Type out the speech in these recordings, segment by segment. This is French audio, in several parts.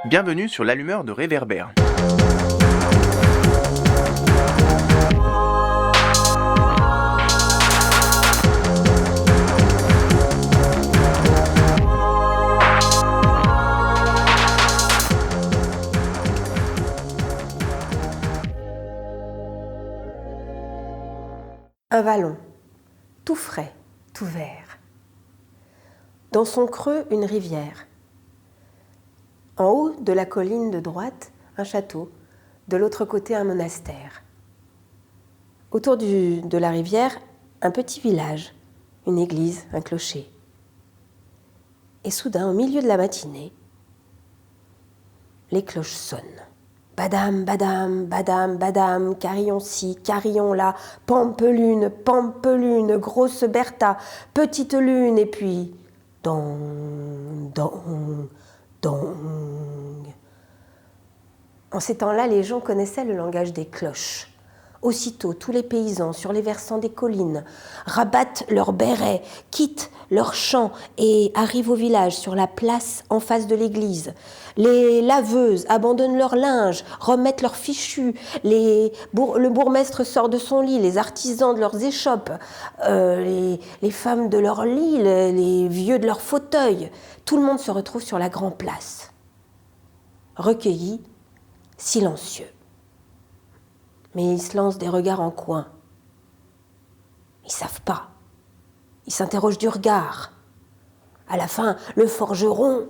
Bienvenue sur l'allumeur de réverbère. Un vallon, tout frais, tout vert. Dans son creux, une rivière. En haut de la colline de droite, un château, de l'autre côté, un monastère. Autour de la rivière, un petit village, une église, un clocher. Et soudain, au milieu de la matinée, les cloches sonnent. Badam, badam, badam, badam, carillon-ci, carillon-là, pampelune, pampelune, grosse Bertha, petite lune, et puis dong, dong, dong. En ces temps-là, les gens connaissaient le langage des cloches. Aussitôt, tous les paysans sur les versants des collines rabattent leurs bérets, quittent leurs champs et arrivent au village sur la place en face de l'église. Les laveuses abandonnent leur linge, remettent leurs fichus, le bourgmestre sort de son lit, les artisans de leurs échoppes, les femmes de leur lit, les vieux de leurs fauteuils. Tout le monde se retrouve sur la grande place, recueilli, silencieux. Mais ils se lancent des regards en coin. Ils savent pas. Ils s'interrogent du regard. À la fin, le forgeron,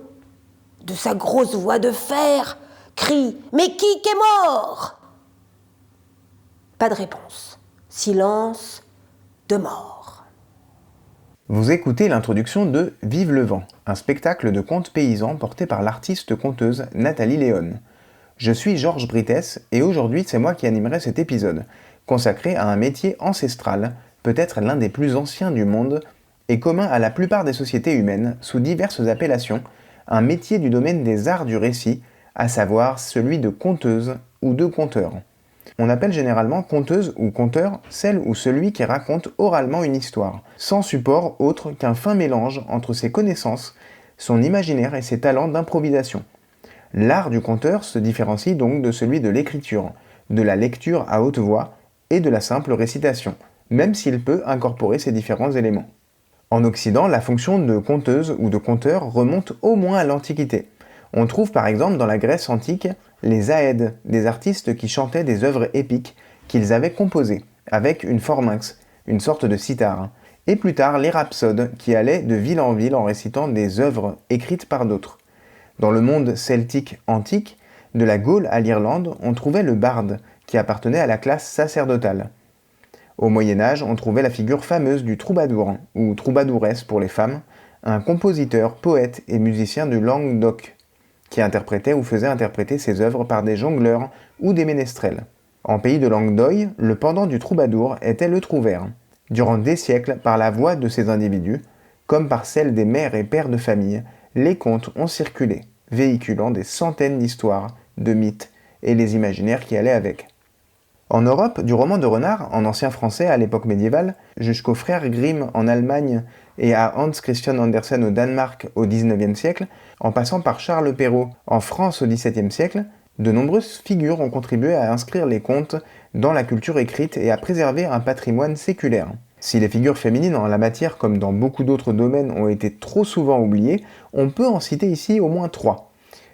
de sa grosse voix de fer, crie « Mais qui est mort ?» Pas de réponse. Silence de mort. Vous écoutez l'introduction de Vive le vent, un spectacle de contes paysans porté par l'artiste-conteuse Nathalie Léon. Je suis Georges Brites et aujourd'hui c'est moi qui animerai cet épisode, consacré à un métier ancestral, peut-être l'un des plus anciens du monde, et commun à la plupart des sociétés humaines, sous diverses appellations, un métier du domaine des arts du récit, à savoir celui de conteuse ou de conteur. On appelle généralement conteuse ou conteur celle ou celui qui raconte oralement une histoire, sans support autre qu'un fin mélange entre ses connaissances, son imaginaire et ses talents d'improvisation. L'art du conteur se différencie donc de celui de l'écriture, de la lecture à haute voix et de la simple récitation, même s'il peut incorporer ces différents éléments. En Occident, la fonction de conteuse ou de conteur remonte au moins à l'Antiquité. On trouve par exemple dans la Grèce antique les aèdes, des artistes qui chantaient des œuvres épiques qu'ils avaient composées, avec une pharynx, une sorte de cithare, et plus tard les rhapsodes qui allaient de ville en ville en récitant des œuvres écrites par d'autres. Dans le monde celtique antique, de la Gaule à l'Irlande, on trouvait le barde, qui appartenait à la classe sacerdotale. Au Moyen-Âge, on trouvait la figure fameuse du troubadour, ou troubadouresse pour les femmes, un compositeur, poète et musicien du Languedoc, qui interprétait ou faisait interpréter ses œuvres par des jongleurs ou des ménestrels. En pays de Languedoc, le pendant du troubadour était le trouvère. Durant des siècles, par la voix de ces individus, comme par celle des mères et pères de famille, les contes ont circulé, véhiculant des centaines d'histoires, de mythes et les imaginaires qui allaient avec. En Europe, du roman de renard, en ancien français à l'époque médiévale, jusqu'aux frères Grimm en Allemagne et à Hans Christian Andersen au Danemark au XIXe siècle, en passant par Charles Perrault en France au XVIIe siècle, de nombreuses figures ont contribué à inscrire les contes dans la culture écrite et à préserver un patrimoine séculaire. Si les figures féminines en la matière, comme dans beaucoup d'autres domaines, ont été trop souvent oubliées, on peut en citer ici au moins 3.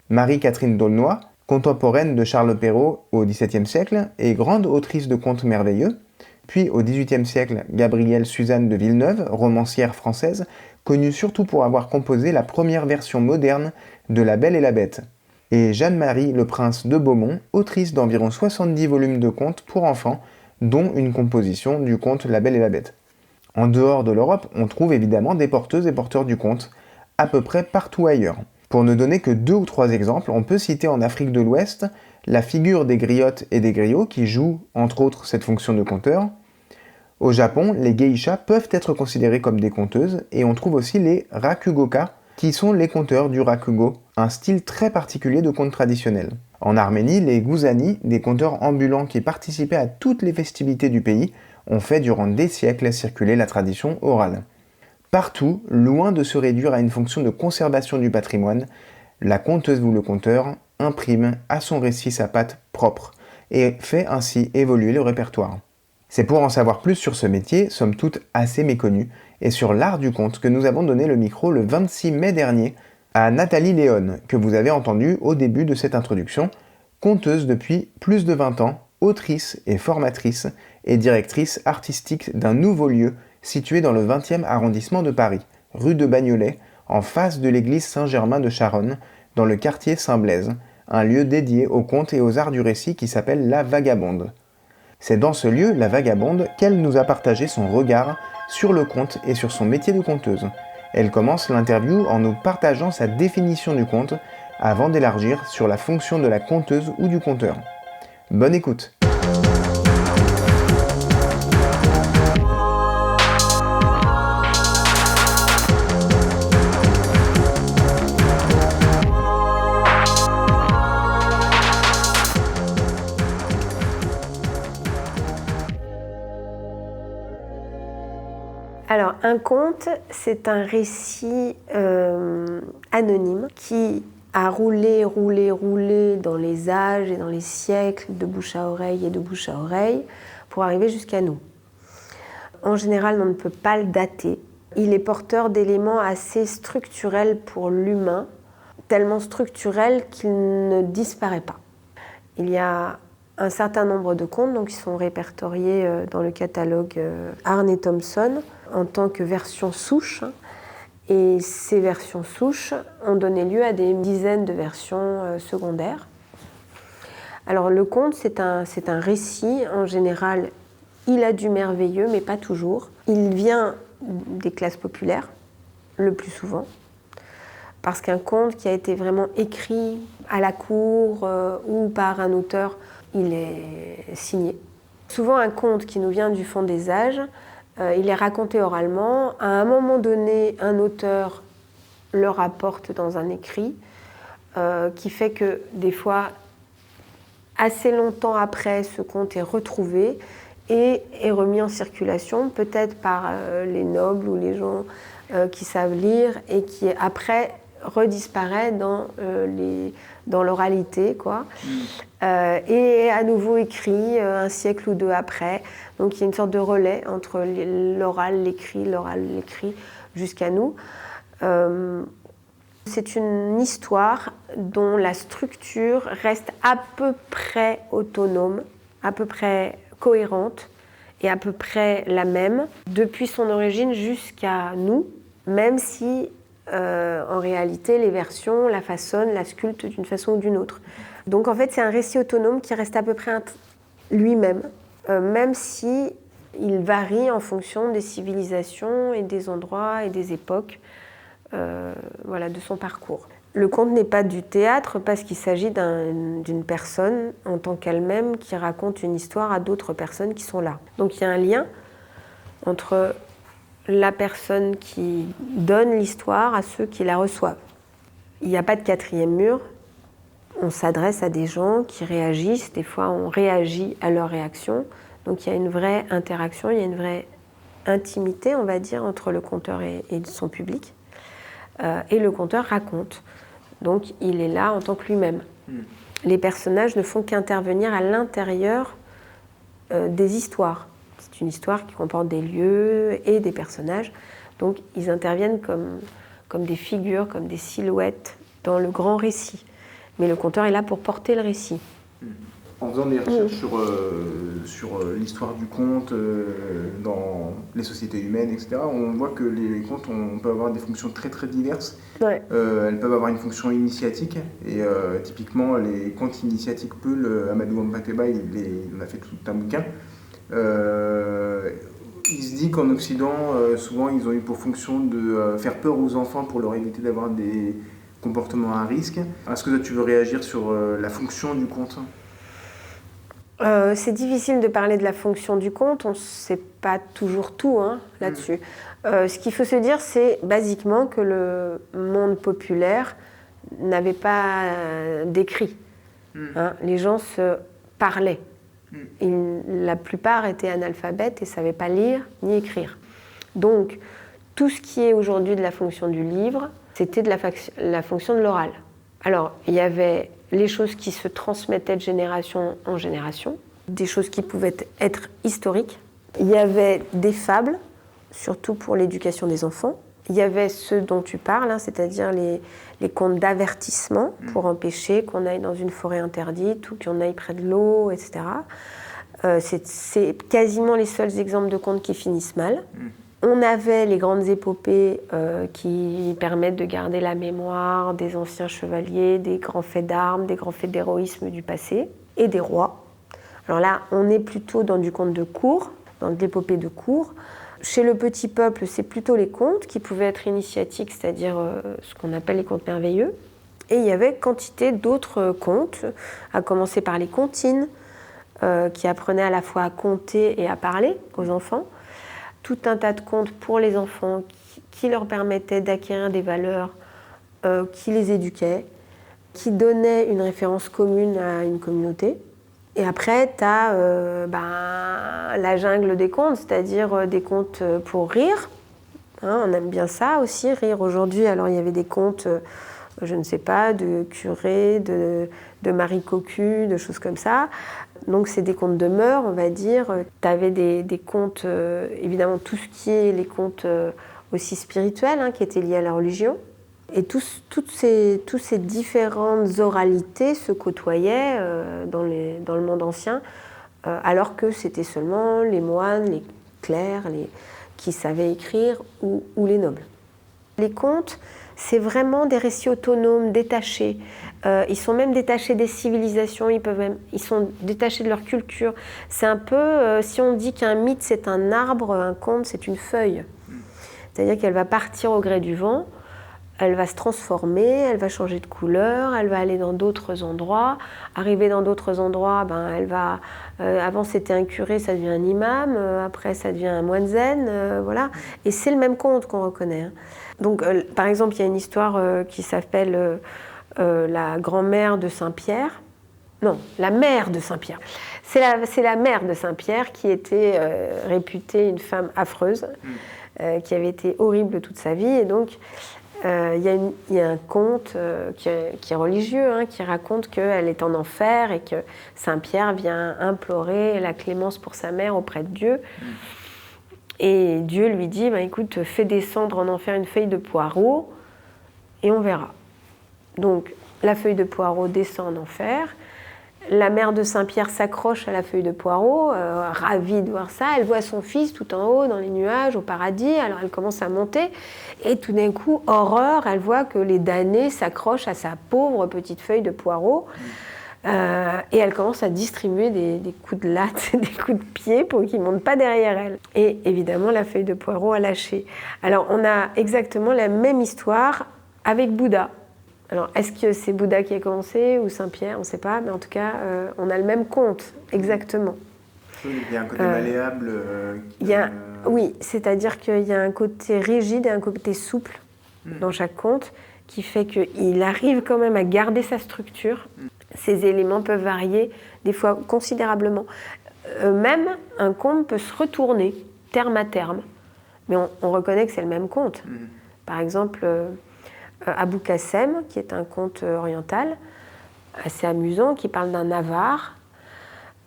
Marie-Catherine d'Aulnoy, contemporaine de Charles Perrault au XVIIe siècle et grande autrice de contes merveilleux, puis au XVIIIe siècle, Gabrielle Suzanne de Villeneuve, romancière française, connue surtout pour avoir composé la première version moderne de La Belle et la Bête, et Jeanne-Marie Le Prince de Beaumont, autrice d'environ 70 volumes de contes pour enfants, dont une composition du conte La Belle et la Bête. En dehors de l'Europe, on trouve évidemment des porteuses et porteurs du conte, à peu près partout ailleurs. Pour ne donner que 2 ou 3 exemples, on peut citer en Afrique de l'Ouest la figure des griottes et des griots qui jouent, entre autres, cette fonction de conteur. Au Japon, les geishas peuvent être considérées comme des conteuses, et on trouve aussi les rakugoka, qui sont les conteurs du rakugo, un style très particulier de conte traditionnel. En Arménie, les gouzani, des conteurs ambulants qui participaient à toutes les festivités du pays, ont fait durant des siècles circuler la tradition orale. Partout, loin de se réduire à une fonction de conservation du patrimoine, la conteuse ou le conteur imprime à son récit sa patte propre et fait ainsi évoluer le répertoire. C'est pour en savoir plus sur ce métier, somme toute assez méconnu, et sur l'art du conte que nous avons donné le micro le 26 mai dernier à Nathalie Léon, que vous avez entendu au début de cette introduction, conteuse depuis plus de 20 ans, autrice et formatrice et directrice artistique d'un nouveau lieu situé dans le 20e arrondissement de Paris, rue de Bagnolet, en face de l'église Saint-Germain de Charonne, dans le quartier Saint-Blaise, un lieu dédié aux contes et aux arts du récit qui s'appelle La Vagabonde. C'est dans ce lieu, La Vagabonde, qu'elle nous a partagé son regard sur le conte et sur son métier de conteuse. Elle commence l'interview en nous partageant sa définition du conte, avant d'élargir sur la fonction de la conteuse ou du conteur. Bonne écoute! Alors, un conte, c'est un récit anonyme qui a roulé dans les âges et dans les siècles de bouche à oreille et de bouche à oreille pour arriver jusqu'à nous. En général, on ne peut pas le dater. Il est porteur d'éléments assez structurels pour l'humain, tellement structurels qu'il ne disparaît pas. Il y a un certain nombre de contes qui sont répertoriés dans le catalogue Arne Thompson en tant que version souche. Et ces versions souches ont donné lieu à des dizaines de versions secondaires. Alors le conte, c'est un récit. En général, il a du merveilleux, mais pas toujours. Il vient des classes populaires, le plus souvent. Parce qu'un conte qui a été vraiment écrit à la cour ou par un auteur, il est signé. Souvent, un conte qui nous vient du fond des âges, il est raconté oralement. À un moment donné, un auteur le rapporte dans un écrit qui fait que des fois, assez longtemps après, ce conte est retrouvé et est remis en circulation, peut-être par les nobles ou les gens qui savent lire et qui après redisparaît dans l'oralité, quoi. Et à nouveau écrit un siècle ou deux après. Donc il y a une sorte de relais entre l'oral, l'écrit, jusqu'à nous. C'est une histoire dont la structure reste à peu près autonome, à peu près cohérente et à peu près la même depuis son origine jusqu'à nous, même si en réalité les versions la façonnent, la sculptent d'une façon ou d'une autre. Donc en fait c'est un récit autonome qui reste à peu près lui-même, même si il varie en fonction des civilisations et des endroits et des époques de son parcours. Le conte n'est pas du théâtre parce qu'il s'agit d'une personne en tant qu'elle-même qui raconte une histoire à d'autres personnes qui sont là. Donc il y a un lien entre la personne qui donne l'histoire à ceux qui la reçoivent. Il n'y a pas de quatrième mur. On s'adresse à des gens qui réagissent. Des fois, on réagit à leur réaction. Donc il y a une vraie interaction, il y a une vraie intimité, on va dire, entre le conteur et son public. Et le conteur raconte. Donc il est là en tant que lui-même. Les personnages ne font qu'intervenir à l'intérieur des histoires. C'est une histoire qui comporte des lieux et des personnages. Donc ils interviennent comme des figures, comme des silhouettes dans le grand récit. Mais le conteur est là pour porter le récit. En faisant des recherches sur l'histoire du conte dans les sociétés humaines, etc., on voit que les contes peuvent avoir des fonctions très très diverses. Ouais. Elles peuvent avoir une fonction initiatique, et typiquement les contes initiatiques Peul, Amadou Hampâté-Bâ, il en a fait tout un bouquin. Il se dit qu'en Occident, souvent ils ont eu pour fonction de faire peur aux enfants pour leur éviter d'avoir des comportements à risque. Est-ce que toi, tu veux réagir sur la fonction du conte ? C'est difficile de parler de la fonction du conte, on ne sait pas toujours tout là-dessus. Ce qu'il faut se dire, c'est basiquement que le monde populaire n'avait pas d'écrit. Les gens se parlaient. La plupart étaient analphabètes et ne savaient pas lire ni écrire. Donc, tout ce qui est aujourd'hui de la fonction du livre, c'était de la fonction de l'oral. Alors, il y avait les choses qui se transmettaient de génération en génération, des choses qui pouvaient être historiques. Il y avait des fables, surtout pour l'éducation des enfants. Il y avait ceux dont tu parles, hein, c'est-à-dire les contes d'avertissement pour empêcher qu'on aille dans une forêt interdite ou qu'on aille près de l'eau, etc. C'est quasiment les seuls exemples de contes qui finissent mal. On avait les grandes épopées qui permettent de garder la mémoire des anciens chevaliers, des grands faits d'armes, des grands faits d'héroïsme du passé, et des rois. Alors là, on est plutôt dans du conte de cour, dans de l'épopée de cour. Chez le petit peuple, c'est plutôt les contes qui pouvaient être initiatiques, c'est-à-dire ce qu'on appelle les contes merveilleux. Et il y avait quantité d'autres contes, à commencer par les comptines, qui apprenaient à la fois à compter et à parler aux enfants. Tout un tas de contes pour les enfants qui leur permettaient d'acquérir des valeurs, qui les éduquaient, qui donnaient une référence commune à une communauté. Et après, tu as la jungle des contes, c'est-à-dire des contes pour rire. Hein, on aime bien ça aussi, rire aujourd'hui. Alors, il y avait des contes, je ne sais pas, de curés, de Marie Cocu, de choses comme ça. Donc, c'est des contes de mœurs, on va dire. Tu avais des contes, évidemment, tout ce qui est les contes aussi spirituels, hein, qui étaient liés à la religion. Et toutes ces différentes oralités se côtoyaient dans le monde ancien, alors que c'était seulement les moines, les clercs, qui savaient écrire, ou les nobles. Les contes, c'est vraiment des récits autonomes, détachés. Ils sont même détachés des civilisations, ils sont détachés de leur culture. C'est un peu, si on dit qu'un mythe c'est un arbre, un conte c'est une feuille. C'est-à-dire qu'elle va partir au gré du vent, elle va se transformer, elle va changer de couleur, elle va aller dans d'autres endroits. Arriver dans d'autres endroits, elle va... avant c'était un curé, ça devient un imam, après ça devient un moine zen, voilà. Et c'est le même conte qu'on reconnaît. Hein. Donc par exemple, il y a une histoire qui s'appelle la grand-mère de Saint-Pierre. Non, la mère de Saint-Pierre. C'est la mère de Saint-Pierre qui était réputée une femme affreuse, qui avait été horrible toute sa vie. Et donc, il y a un conte qui est religieux, hein, qui raconte qu'elle est en enfer et que Saint-Pierre vient implorer la clémence pour sa mère auprès de Dieu. Et Dieu lui dit, écoute, fais descendre en enfer une feuille de poireau et on verra. Donc, la feuille de poireau descend en enfer. La mère de Saint-Pierre s'accroche à la feuille de poireau, ravie de voir ça. Elle voit son fils tout en haut, dans les nuages, au paradis. Alors elle commence à monter. Et tout d'un coup, horreur, elle voit que les damnés s'accrochent à sa pauvre petite feuille de poireau. Et elle commence à distribuer des coups de latte, des coups de pied pour qu'ils ne montent pas derrière elle. Et évidemment, la feuille de poireau a lâché. Alors on a exactement la même histoire avec Bouddha. Alors, est-ce que c'est Bouddha qui a commencé ou Saint-Pierre? On ne sait pas, mais en tout cas, on a le même conte, exactement. Il y a un côté malléable. Oui, c'est-à-dire qu'il y a un côté rigide et un côté souple dans chaque conte qui fait qu'il arrive quand même à garder sa structure. Ces éléments peuvent varier, des fois considérablement. Même un conte peut se retourner, terme à terme, mais on reconnaît que c'est le même conte. Par exemple... Abou Kassem, qui est un conte oriental, assez amusant, qui parle d'un avare.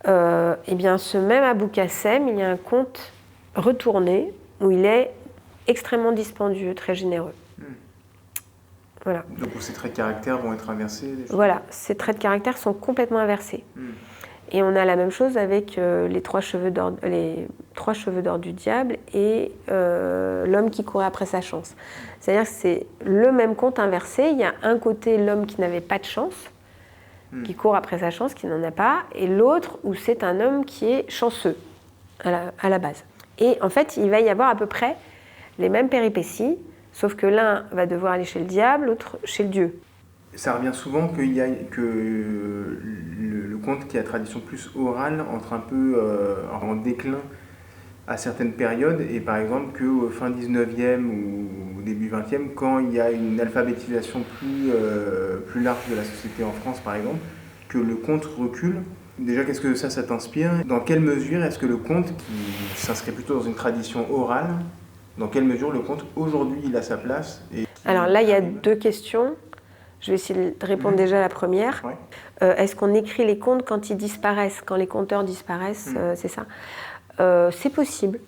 Eh bien, ce même Abou Kassem, il y a un conte retourné où il est extrêmement dispendieux, très généreux. Voilà. Donc ces traits de caractère vont être inversés? Voilà, ces traits de caractère sont complètement inversés. Et on a la même chose avec les trois cheveux d'or du diable et l'homme qui courait après sa chance. C'est-à-dire que c'est le même conte inversé. Il y a un côté l'homme qui n'avait pas de chance, qui court après sa chance, qui n'en a pas, et l'autre où c'est un homme qui est chanceux à la base. Et en fait, il va y avoir à peu près les mêmes péripéties, sauf que l'un va devoir aller chez le diable, l'autre chez le Dieu. Ça revient souvent que le conte qui a tradition plus orale entre un peu en déclin à certaines périodes, et par exemple qu'au fin 19e ou au début 20e, quand il y a une alphabétisation plus large de la société en France par exemple, que le conte recule. Déjà, qu'est-ce que ça t'inspire? Dans quelle mesure est-ce que le conte, qui s'inscrit plutôt dans une tradition orale, dans quelle mesure le conte aujourd'hui il a sa place? Alors là, il y a deux questions. Je vais essayer de répondre déjà à la première. Ouais. Est-ce qu'on écrit les contes quand ils disparaissent, quand les conteurs disparaissent, c'est ça? C'est possible.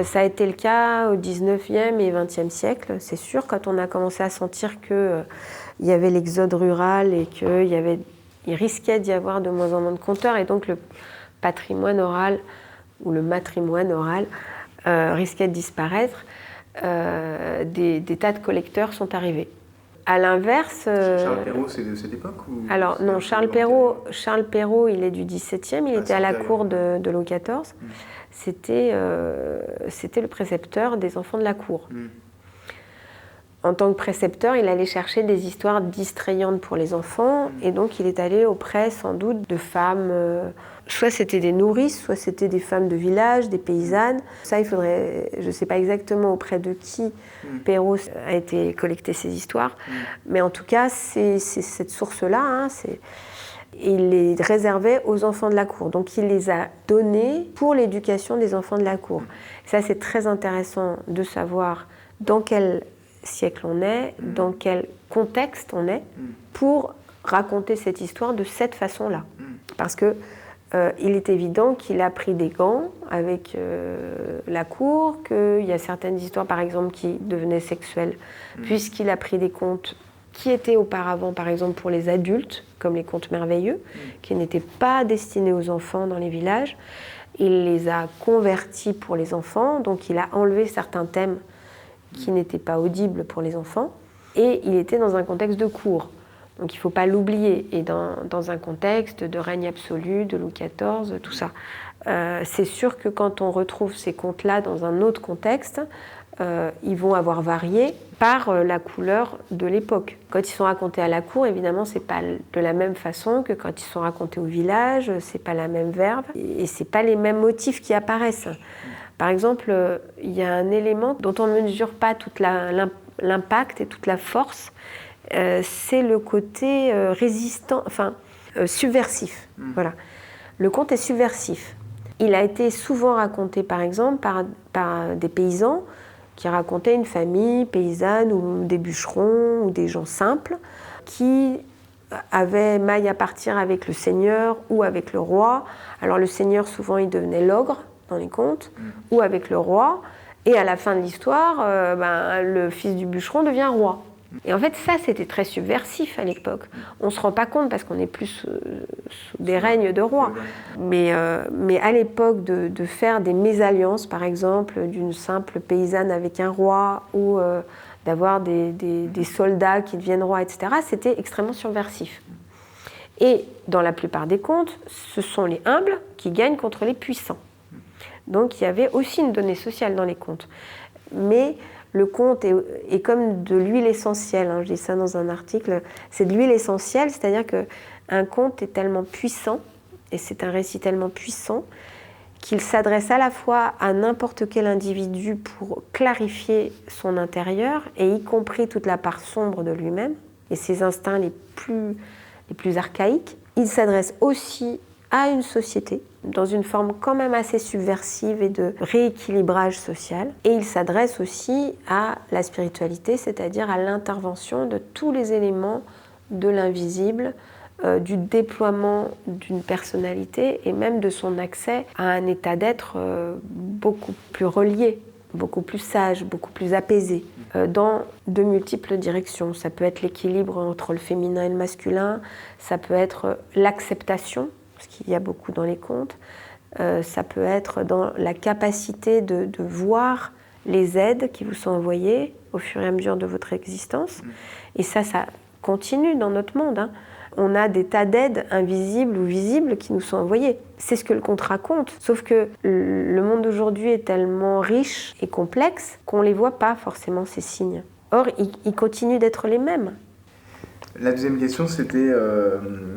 Ça a été le cas au 19e et 20e siècle, c'est sûr, quand on a commencé à sentir qu'il y avait l'exode rural et qu'il risquait d'y avoir de moins en moins de conteurs, et donc le patrimoine oral ou le matrimoine oral risquait de disparaître. Des tas de collecteurs sont arrivés. À l'inverse... Charles Perrault, c'est de cette époque ou... Alors non, Charles Perrault, il est du XVIIe, il était à la cour de Louis XIV. C'était le précepteur des enfants de la cour. En tant que précepteur, il allait chercher des histoires distrayantes pour les enfants, et donc il est allé auprès, sans doute, de femmes... soit c'était des nourrices, soit c'était des femmes de village, des paysannes. Ça, il faudrait... Je ne sais pas exactement auprès de qui Perrault a été collecter ces histoires, mais en tout cas, c'est cette source-là, hein, il les réservait aux enfants de la cour. Donc il les a donnés pour l'éducation des enfants de la cour. Ça, c'est très intéressant de savoir dans quel siècle on est, dans quel contexte on est, pour raconter cette histoire de cette façon-là. Parce que il est évident qu'il a pris des gants avec la cour, qu'il y a certaines histoires, par exemple, qui devenaient sexuelles, puisqu'il a pris des contes qui étaient auparavant, par exemple, pour les adultes, comme les contes merveilleux, qui n'étaient pas destinés aux enfants dans les villages. Il les a convertis pour les enfants, donc il a enlevé certains thèmes qui n'étaient pas audibles pour les enfants, et il était dans un contexte de cour. Donc il ne faut pas l'oublier, et dans un contexte de règne absolu, de Louis XIV, tout ça. C'est sûr que quand on retrouve ces contes-là dans un autre contexte, ils vont avoir varié par la couleur de l'époque. Quand ils sont racontés à la cour, évidemment, c'est pas de la même façon que quand ils sont racontés au village, c'est pas la même verve, et c'est pas les mêmes motifs qui apparaissent. Par exemple, il y a un élément dont on ne mesure pas tout l'impact et toute la force, c'est le côté résistant, subversif. Voilà. Le conte est subversif. Il a été souvent raconté, par exemple, par des paysans qui racontaient une famille paysanne ou des bûcherons ou des gens simples qui avaient maille à partir avec le seigneur ou avec le roi. Alors le seigneur, souvent, il devenait l'ogre dans les contes, ou avec le roi. Et à la fin de l'histoire, le fils du bûcheron devient roi. Et en fait, ça, c'était très subversif à l'époque. On ne se rend pas compte parce qu'on est plus sous des règnes de rois. Mais à l'époque, de faire des mésalliances, par exemple, d'une simple paysanne avec un roi, ou d'avoir des soldats qui deviennent rois, etc., c'était extrêmement subversif. Et dans la plupart des contes, ce sont les humbles qui gagnent contre les puissants. Donc il y avait aussi une donnée sociale dans les contes. Mais le conte est comme de l'huile essentielle, hein, je dis ça dans un article, c'est de l'huile essentielle, c'est-à-dire qu'un conte est tellement puissant, et c'est un récit tellement puissant, qu'il s'adresse à la fois à n'importe quel individu pour clarifier son intérieur, et y compris toute la part sombre de lui-même, et ses instincts les plus archaïques. Il s'adresse aussi à une société, dans une forme quand même assez subversive et de rééquilibrage social. Et il s'adresse aussi à la spiritualité, c'est-à-dire à l'intervention de tous les éléments de l'invisible, du déploiement d'une personnalité et même de son accès à un état d'être beaucoup plus relié, beaucoup plus sage, beaucoup plus apaisé, dans de multiples directions. Ça peut être l'équilibre entre le féminin et le masculin, ça peut être l'acceptation, ce qu'il y a beaucoup dans les contes, ça peut être dans la capacité de voir les aides qui vous sont envoyées au fur et à mesure de votre existence. Et ça continue dans notre monde, hein. On a des tas d'aides invisibles ou visibles qui nous sont envoyées. C'est ce que le conte raconte. Sauf que le monde d'aujourd'hui est tellement riche et complexe qu'on ne les voit pas forcément, ces signes. Or, ils continuent d'être les mêmes. La deuxième question, c'était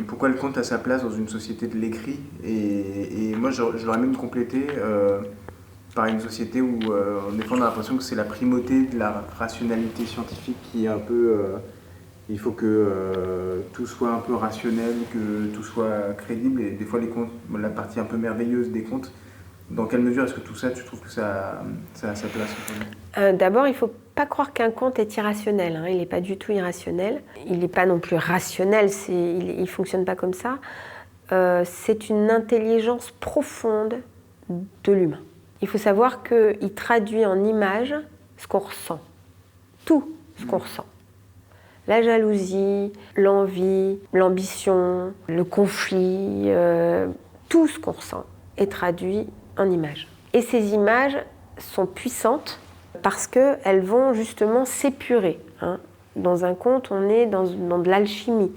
pourquoi le conte a sa place dans une société de l'écrit, et moi, je l'aurais même complété par une société où, des fois, on a l'impression que c'est la primauté de la rationalité scientifique qui est un peu... il faut que tout soit un peu rationnel, que tout soit crédible, et des fois, les contes, la partie un peu merveilleuse des contes, dans quelle mesure est-ce que tout ça, tu trouves que ça a sa place? D'abord, il ne faut pas croire qu'un conte est irrationnel, hein. Il n'est pas du tout irrationnel. Il n'est pas non plus rationnel, il ne fonctionne pas comme ça. C'est une intelligence profonde de l'humain. Il faut savoir qu'il traduit en images ce qu'on ressent. Tout ce qu'on ressent. La jalousie, l'envie, l'ambition, le conflit, tout ce qu'on ressent est traduit en images. Et ces images sont puissantes parce qu'elles vont justement s'épurer, hein. Dans un conte, on est dans de l'alchimie.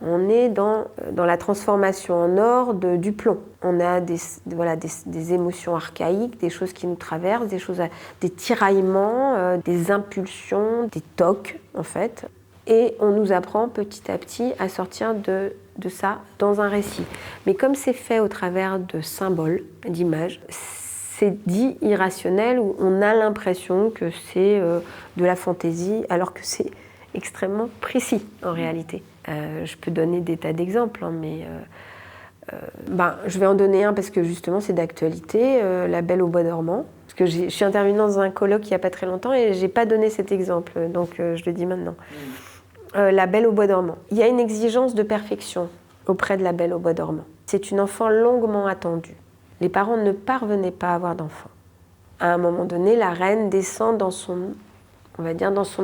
On est dans la transformation en or du plomb. On a des émotions archaïques, des choses qui nous traversent, des tiraillements, des impulsions, des tocs en fait. Et on nous apprend petit à petit à sortir de ça dans un récit. Mais comme c'est fait au travers de symboles, d'images, c'est dit irrationnel où on a l'impression que c'est de la fantaisie alors que c'est extrêmement précis en réalité. Je peux donner des tas d'exemples, hein, mais je vais en donner un parce que justement c'est d'actualité, La Belle au bois dormant. Parce que je suis intervenue dans un colloque il n'y a pas très longtemps et je n'ai pas donné cet exemple, donc je le dis maintenant. La Belle au bois dormant. Il y a une exigence de perfection auprès de La Belle au bois dormant. C'est une enfant longuement attendue. Les parents ne parvenaient pas à avoir d'enfant. À un moment donné, la reine descend dans son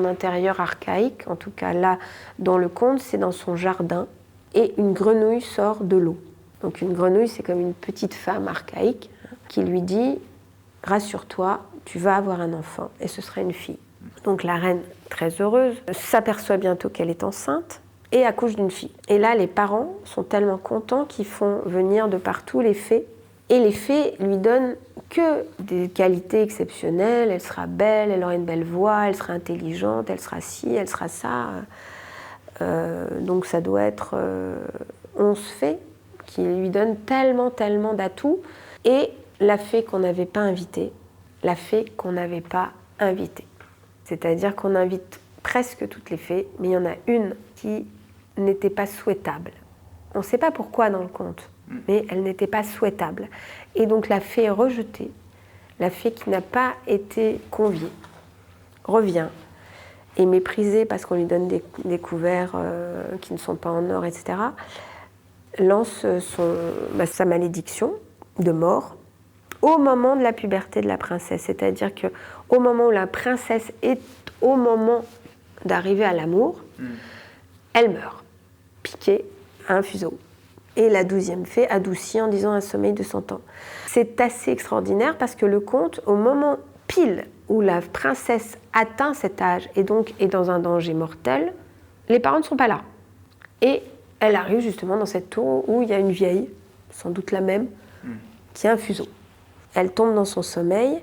intérieur archaïque, en tout cas là, dans le conte, c'est dans son jardin, et une grenouille sort de l'eau. Donc une grenouille, c'est comme une petite femme archaïque qui lui dit « Rassure-toi, tu vas avoir un enfant, et ce sera une fille. » Donc la reine, très heureuse, s'aperçoit bientôt qu'elle est enceinte et accouche d'une fille. Et là, les parents sont tellement contents qu'ils font venir de partout les fées. Et les fées lui donnent que des qualités exceptionnelles. Elle sera belle, elle aura une belle voix, elle sera intelligente, elle sera ci, elle sera ça. Donc ça doit être 11 fées qui lui donnent tellement d'atouts. Et la fée qu'on n'avait pas invitée, C'est-à-dire qu'on invite presque toutes les fées, mais il y en a une qui n'était pas souhaitable. On ne sait pas pourquoi dans le conte, mais elle n'était pas souhaitable. Et donc la fée est rejetée, la fée qui n'a pas été conviée, revient, est méprisée parce qu'on lui donne des couverts qui ne sont pas en or, etc., lance sa malédiction de mort au moment de la puberté de la princesse. C'est-à-dire qu'au moment où la princesse est au moment d'arriver à l'amour, elle meurt, piquée à un fuseau. Et la 12e fée adoucit en disant un sommeil de 100 ans. C'est assez extraordinaire parce que le conte, au moment pile où la princesse atteint cet âge et donc est dans un danger mortel, les parents ne sont pas là. Et elle arrive justement dans cette tour où il y a une vieille, sans doute la même, qui a un fuseau. Elle tombe dans son sommeil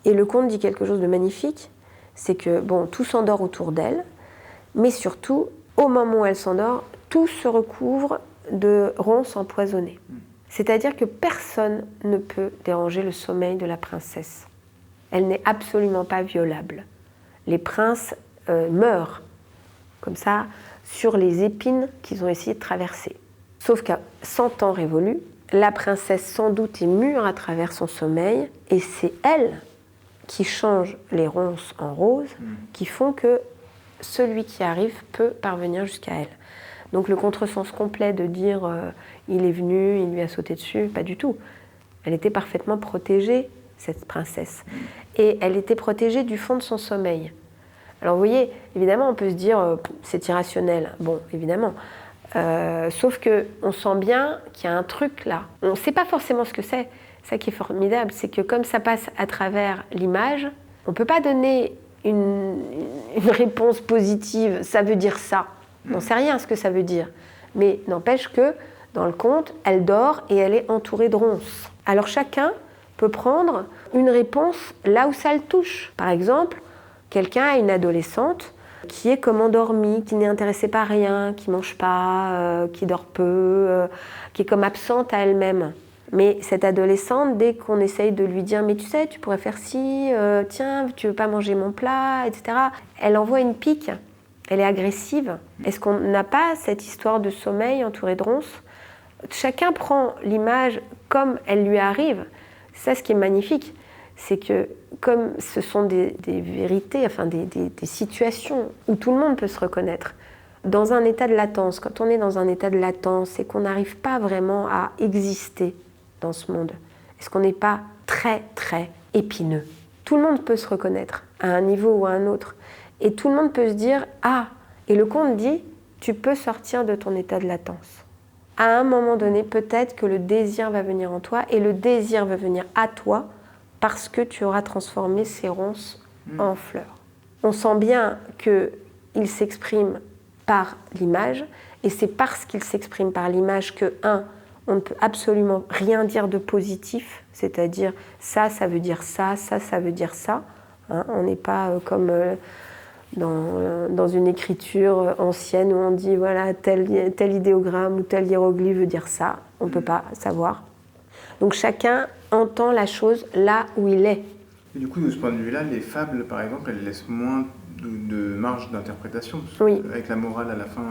et le conte dit quelque chose de magnifique, c'est que tout s'endort autour d'elle, mais surtout, au moment où elle s'endort, tout se recouvre de ronces empoisonnées. C'est-à-dire que personne ne peut déranger le sommeil de la princesse. Elle n'est absolument pas violable. Les princes meurent, comme ça, sur les épines qu'ils ont essayé de traverser. Sauf qu'à 100 ans révolus, la princesse sans doute est mûre à travers son sommeil, et c'est elle qui change les ronces en roses, qui font que celui qui arrive peut parvenir jusqu'à elle. Donc le contresens complet de dire il est venu, il lui a sauté dessus, pas du tout. Elle était parfaitement protégée, cette princesse. Et elle était protégée du fond de son sommeil. Alors vous voyez, évidemment, on peut se dire c'est irrationnel. Bon, évidemment. Sauf qu'on sent bien qu'il y a un truc là. On ne sait pas forcément ce que c'est. Ça qui est formidable, c'est que comme ça passe à travers l'image, on ne peut pas donner une réponse positive. Ça veut dire ça. On n'en sait rien ce que ça veut dire. Mais n'empêche que dans le conte, elle dort et elle est entourée de ronces. Alors chacun peut prendre une réponse là où ça le touche. Par exemple, quelqu'un a une adolescente qui est comme endormie, qui n'est intéressée par rien, qui ne mange pas, qui dort peu, qui est comme absente à elle-même. Mais cette adolescente, dès qu'on essaye de lui dire « mais tu sais, tu pourrais faire ci, tiens, tu veux pas manger mon plat », etc., elle envoie une pique, elle est agressive. Est-ce qu'on n'a pas cette histoire de sommeil entouré de ronces ? Chacun prend l'image comme elle lui arrive. C'est ça ce qui est magnifique. c'est que comme ce sont des vérités, enfin des situations où tout le monde peut se reconnaître, dans un état de latence, quand on est dans un état de latence et qu'on n'arrive pas vraiment à exister dans ce monde, est-ce qu'on n'est pas très très épineux? Tout le monde peut se reconnaître à un niveau ou à un autre. Et tout le monde peut se dire « Ah !» Et le conte dit « Tu peux sortir de ton état de latence. » À un moment donné, peut-être que le désir va venir en toi et le désir va venir à toi parce que tu auras transformé ces ronces en fleurs. On sent bien qu'il s'exprime par l'image et c'est parce qu'il s'exprime par l'image que, on ne peut absolument rien dire de positif, c'est-à-dire ça veut dire ça veut dire ça. Hein, on n'est pas comme dans une écriture ancienne où on dit voilà tel idéogramme ou tel hiéroglyphe veut dire ça. On ne peut pas savoir. Donc chacun entend la chose là où il est. Et du coup, de ce point de vue-là, les fables, par exemple, elles laissent moins de marge d'interprétation, oui. Avec la morale à la fin.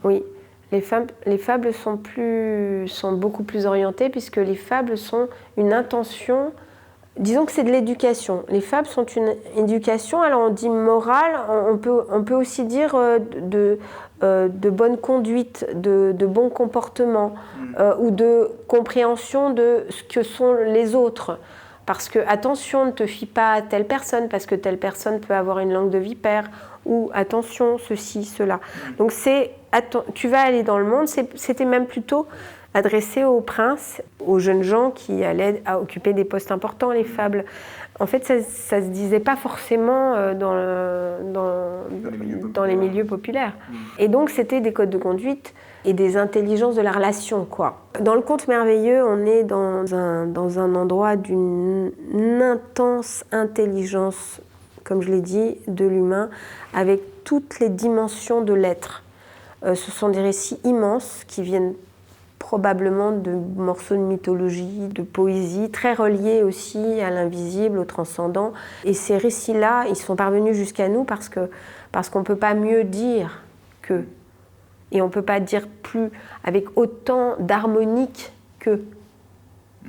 Oui, les fables sont beaucoup plus orientées puisque les fables sont une intention. Disons que c'est de l'éducation. Les fables sont une éducation. Alors on dit morale, on peut aussi dire de bonne conduite, de bon comportement ou de compréhension de ce que sont les autres. Parce que attention, ne te fie pas à telle personne parce que telle personne peut avoir une langue de vipère ou attention, ceci, cela. Donc tu vas aller dans le monde, c'était même plutôt adressé aux princes, aux jeunes gens qui allaient à occuper des postes importants, les fables. En fait, ça ne se disait pas forcément dans les milieux populaires. Et donc, c'était des codes de conduite et des intelligences de la relation, quoi. Dans le conte merveilleux, on est dans un endroit d'une intense intelligence, comme je l'ai dit, de l'humain, avec toutes les dimensions de l'être. Ce sont des récits immenses qui viennent probablement de morceaux de mythologie, de poésie, très reliés aussi à l'invisible, au transcendant. Et ces récits-là, ils sont parvenus jusqu'à nous parce qu'on ne peut pas mieux dire qu'eux. Et on ne peut pas dire plus avec autant d'harmonique qu'eux,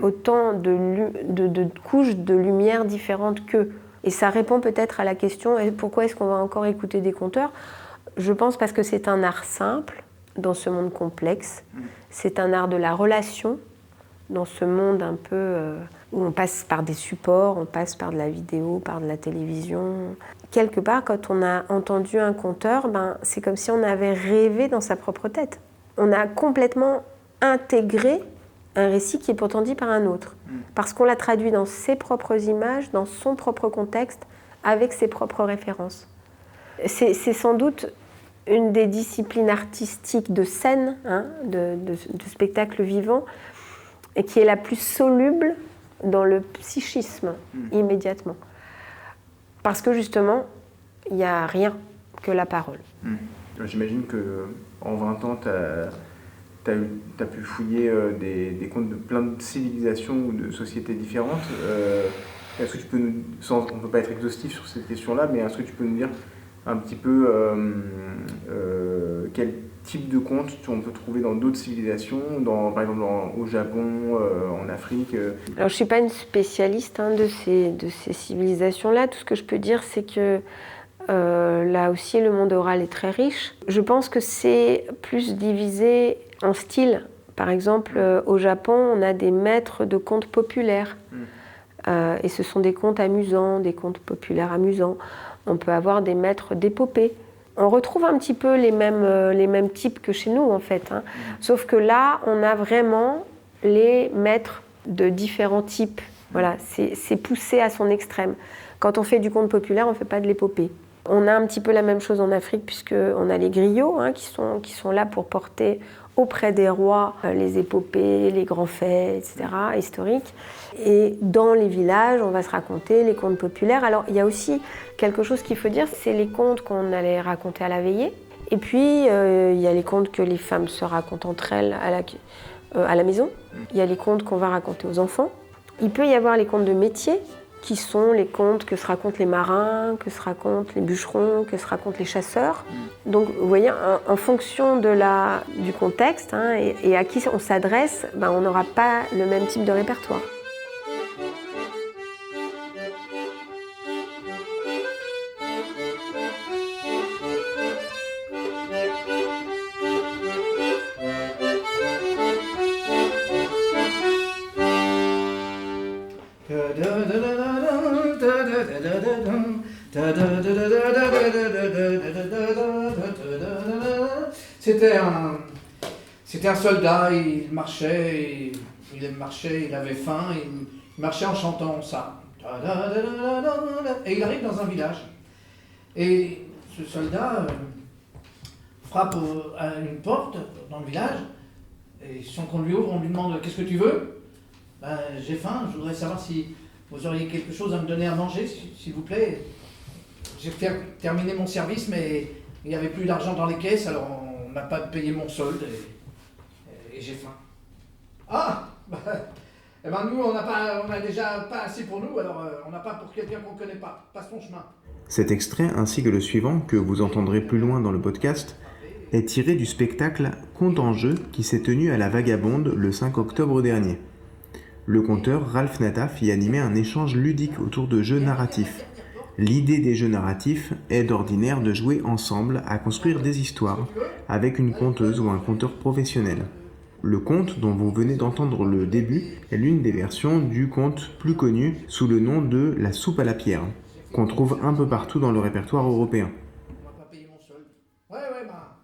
autant de couches de lumière différentes qu'eux. Et ça répond peut-être à la question pourquoi est-ce qu'on va encore écouter des conteurs? Je pense parce que c'est un art simple dans ce monde complexe. C'est un art de la relation dans ce monde un peu où on passe par des supports, on passe par de la vidéo, par de la télévision. Quelque part, quand on a entendu un conteur, c'est comme si on avait rêvé dans sa propre tête. On a complètement intégré un récit qui est pourtant dit par un autre, parce qu'on l'a traduit dans ses propres images, dans son propre contexte, avec ses propres références. C'est sans doute une des disciplines artistiques de scène, de spectacle vivant, et qui est la plus soluble dans le psychisme, immédiatement. Parce que justement, il n'y a rien que la parole. J'imagine qu'en 20 ans, tu as pu fouiller des contes de plein de civilisations ou de sociétés différentes. Est-ce que tu peux on ne peut pas être exhaustif sur cette question-là, mais est-ce que tu peux nous dire un petit peu quel type de contes on peut trouver dans d'autres civilisations, par exemple au Japon, en Afrique? Alors je ne suis pas une spécialiste de ces civilisations-là. Tout ce que je peux dire, c'est que là aussi, le monde oral est très riche. Je pense que c'est plus divisé en styles. Par exemple, au Japon, on a des maîtres de contes populaires. Et ce sont des contes amusants, des contes populaires amusants. On peut avoir des maîtres d'épopées. On retrouve un petit peu les mêmes types que chez nous, en fait. Sauf que là, on a vraiment les maîtres de différents types. Voilà, c'est poussé à son extrême. Quand on fait du conte populaire, on ne fait pas de l'épopée. On a un petit peu la même chose en Afrique, puisqu'on a les griots qui sont là pour porter auprès des rois les épopées, les grands faits, etc., historiques. Et dans les villages, on va se raconter les contes populaires. Alors, il y a aussi quelque chose qu'il faut dire, c'est les contes qu'on allait raconter à la veillée. Et puis, il y a les contes que les femmes se racontent entre elles à la maison. Il y a les contes qu'on va raconter aux enfants. Il peut y avoir les contes de métier, qui sont les contes que se racontent les marins, que se racontent les bûcherons, que se racontent les chasseurs. Donc, vous voyez, en fonction du contexte et à qui on s'adresse, on n'aura pas le même type de répertoire. C'était un soldat, il marchait, il avait faim, il marchait en chantant ça. Et il arrive dans un village. Et ce soldat frappe à une porte dans le village. Et sans qu'on lui ouvre, on lui demande « Qu'est-ce que tu veux ?» Ben, j'ai faim, je voudrais savoir si vous auriez quelque chose à me donner à manger, s'il vous plaît. J'ai terminé mon service, mais il n'y avait plus d'argent dans les caisses, alors on n'a pas payé mon solde et j'ai faim. Ah eh ben nous, on a déjà pas assez pour nous, alors on n'a pas pour quelqu'un qu'on ne connaît pas. Passe ton chemin. Cet extrait, ainsi que le suivant, que vous entendrez plus loin dans le podcast, est tiré du spectacle Conte en jeu qui s'est tenu à la Vagabonde le 5 octobre dernier. Le conteur Ralph Nattaf y animait un échange ludique autour de jeux narratifs. L'idée des jeux narratifs est d'ordinaire de jouer ensemble à construire des histoires avec une conteuse ou un conteur professionnel. Le conte dont vous venez d'entendre le début est l'une des versions du conte plus connu sous le nom de La soupe à la pierre, qu'on trouve un peu partout dans le répertoire européen. On va pas payer mon solde. Ouais, bah.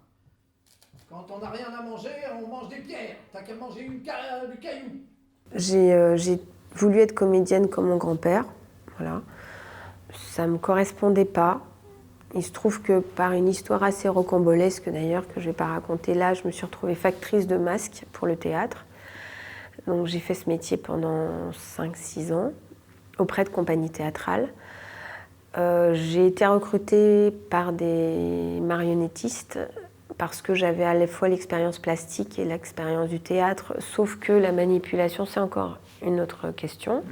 Quand on n'a rien à manger, on mange des pierres. T'as qu'à manger du caillou. J'ai voulu être comédienne comme mon grand-père, voilà. Ça ne me correspondait pas. Il se trouve que par une histoire assez rocambolesque d'ailleurs, que je ne vais pas raconter là, je me suis retrouvée factrice de masques pour le théâtre. Donc j'ai fait ce métier pendant 5-6 ans, auprès de compagnies théâtrales. J'ai été recrutée par des marionnettistes parce que j'avais à la fois l'expérience plastique et l'expérience du théâtre, sauf que la manipulation, c'est encore une autre question.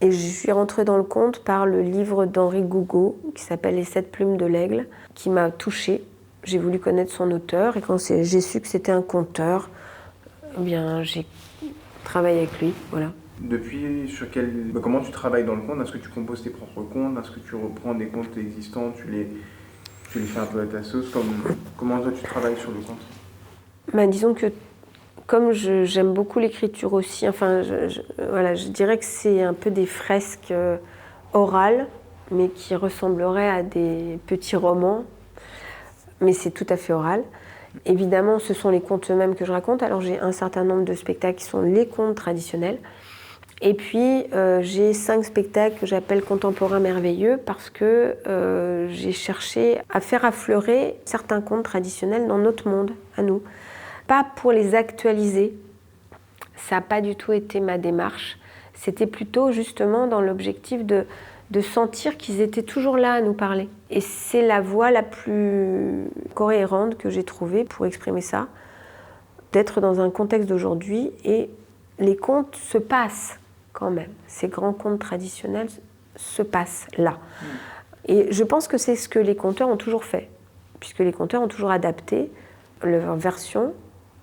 Et je suis rentrée dans le conte par le livre d'Henri Gougaud, qui s'appelle « Les 7 plumes de l'aigle », qui m'a touchée. J'ai voulu connaître son auteur, et quand j'ai su que c'était un conteur, eh bien, j'ai travaillé avec lui, voilà. Depuis, comment tu travailles dans le conte? Est-ce que tu composes tes propres contes? Est-ce que tu reprends des contes existants, tu les fais un peu à ta sauce? Comment toi tu travailles sur le conte? Ben, disons que comme j'aime beaucoup l'écriture aussi, enfin, je dirais que c'est un peu des fresques orales, mais qui ressembleraient à des petits romans, mais c'est tout à fait oral. Évidemment, ce sont les contes eux-mêmes que je raconte. Alors j'ai un certain nombre de spectacles qui sont les contes traditionnels. Et puis j'ai 5 spectacles que j'appelle contemporains merveilleux parce que j'ai cherché à faire affleurer certains contes traditionnels dans notre monde, à nous. Pas pour les actualiser, ça n'a pas du tout été ma démarche. C'était plutôt justement dans l'objectif de sentir qu'ils étaient toujours là à nous parler. Et c'est la voie la plus cohérente que j'ai trouvée pour exprimer ça, d'être dans un contexte d'aujourd'hui et les contes se passent quand même. Ces grands contes traditionnels se passent là. Et je pense que c'est ce que les conteurs ont toujours fait, puisque les conteurs ont toujours adapté leur version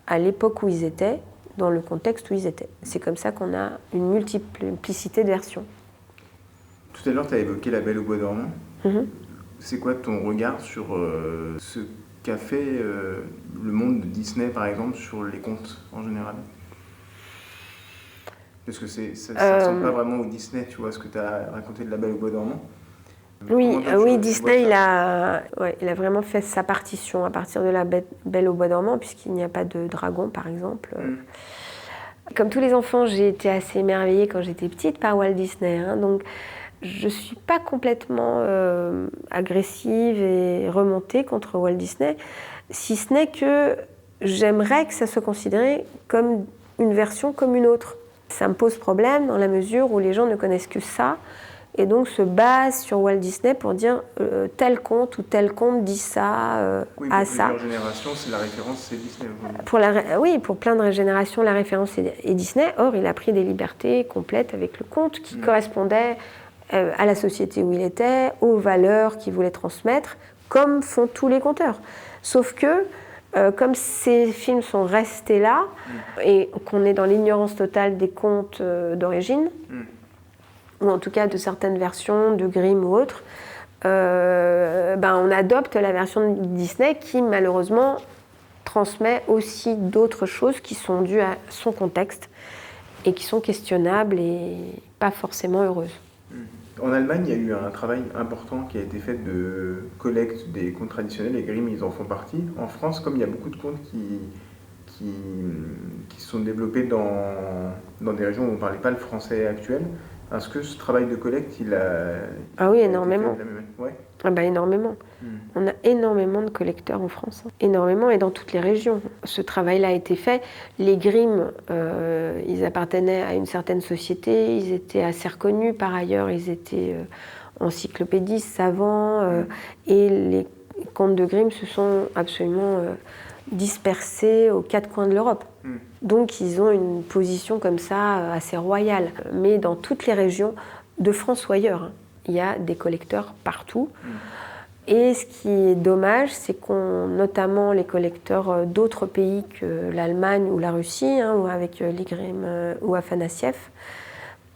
à l'époque où ils étaient, dans le contexte où ils étaient. C'est comme ça qu'on a une multiplicité de versions. Tout à l'heure, tu as évoqué La Belle au bois dormant. C'est quoi ton regard sur ce qu'a fait le monde de Disney, par exemple, sur les contes en général? Parce que ça ne ressemble pas vraiment au Disney, tu vois, ce que tu as raconté de La Belle au bois dormant. Oui, Disney, il a vraiment fait sa partition à partir de La Belle au bois dormant, puisqu'il n'y a pas de dragon, par exemple. Comme tous les enfants, j'ai été assez émerveillée quand j'étais petite par Walt Disney. Donc, je ne suis pas complètement agressive et remontée contre Walt Disney, si ce n'est que j'aimerais que ça soit considéré comme une version comme une autre. Ça me pose problème dans la mesure où les gens ne connaissent que ça, et donc se base sur Walt Disney pour dire tel conte ou tel conte dit ça à ça. Pour plusieurs générations, la référence c'est Disney. Oui, pour plein de générations, la référence est Disney. Or, il a pris des libertés complètes avec le conte qui correspondait à la société où il était, aux valeurs qu'il voulait transmettre, comme font tous les conteurs. Sauf que, comme ces films sont restés là, et qu'on est dans l'ignorance totale des contes d'origine, ou en tout cas de certaines versions de Grimm ou autres, on adopte la version de Disney qui malheureusement transmet aussi d'autres choses qui sont dues à son contexte et qui sont questionnables et pas forcément heureuses. En Allemagne, il y a eu un travail important qui a été fait de collecte des contes traditionnels, et Grimm, ils en font partie. En France, comme il y a beaucoup de contes qui, qui sont développés dans des régions où on ne parlait pas le français actuel, est-ce que ce travail de collecte, Ah oui, a été énormément. fait de la même manière? Ouais. Ah bah énormément. On a énormément de collecteurs en France, hein. Énormément, et dans toutes les régions. Ce travail-là a été fait. Les Grimm, ils appartenaient à une certaine société, ils étaient assez reconnus par ailleurs, ils étaient encyclopédistes, savants, et les contes de Grimm se sont absolument dispersés aux quatre coins de l'Europe. Donc ils ont une position comme ça assez royale. Mais dans toutes les régions de France ou ailleurs, hein, il y a des collecteurs partout. Et ce qui est dommage, c'est qu'on, notamment les collecteurs d'autres pays que l'Allemagne ou la Russie, hein, ou avec les Grimm ou Afanassiev,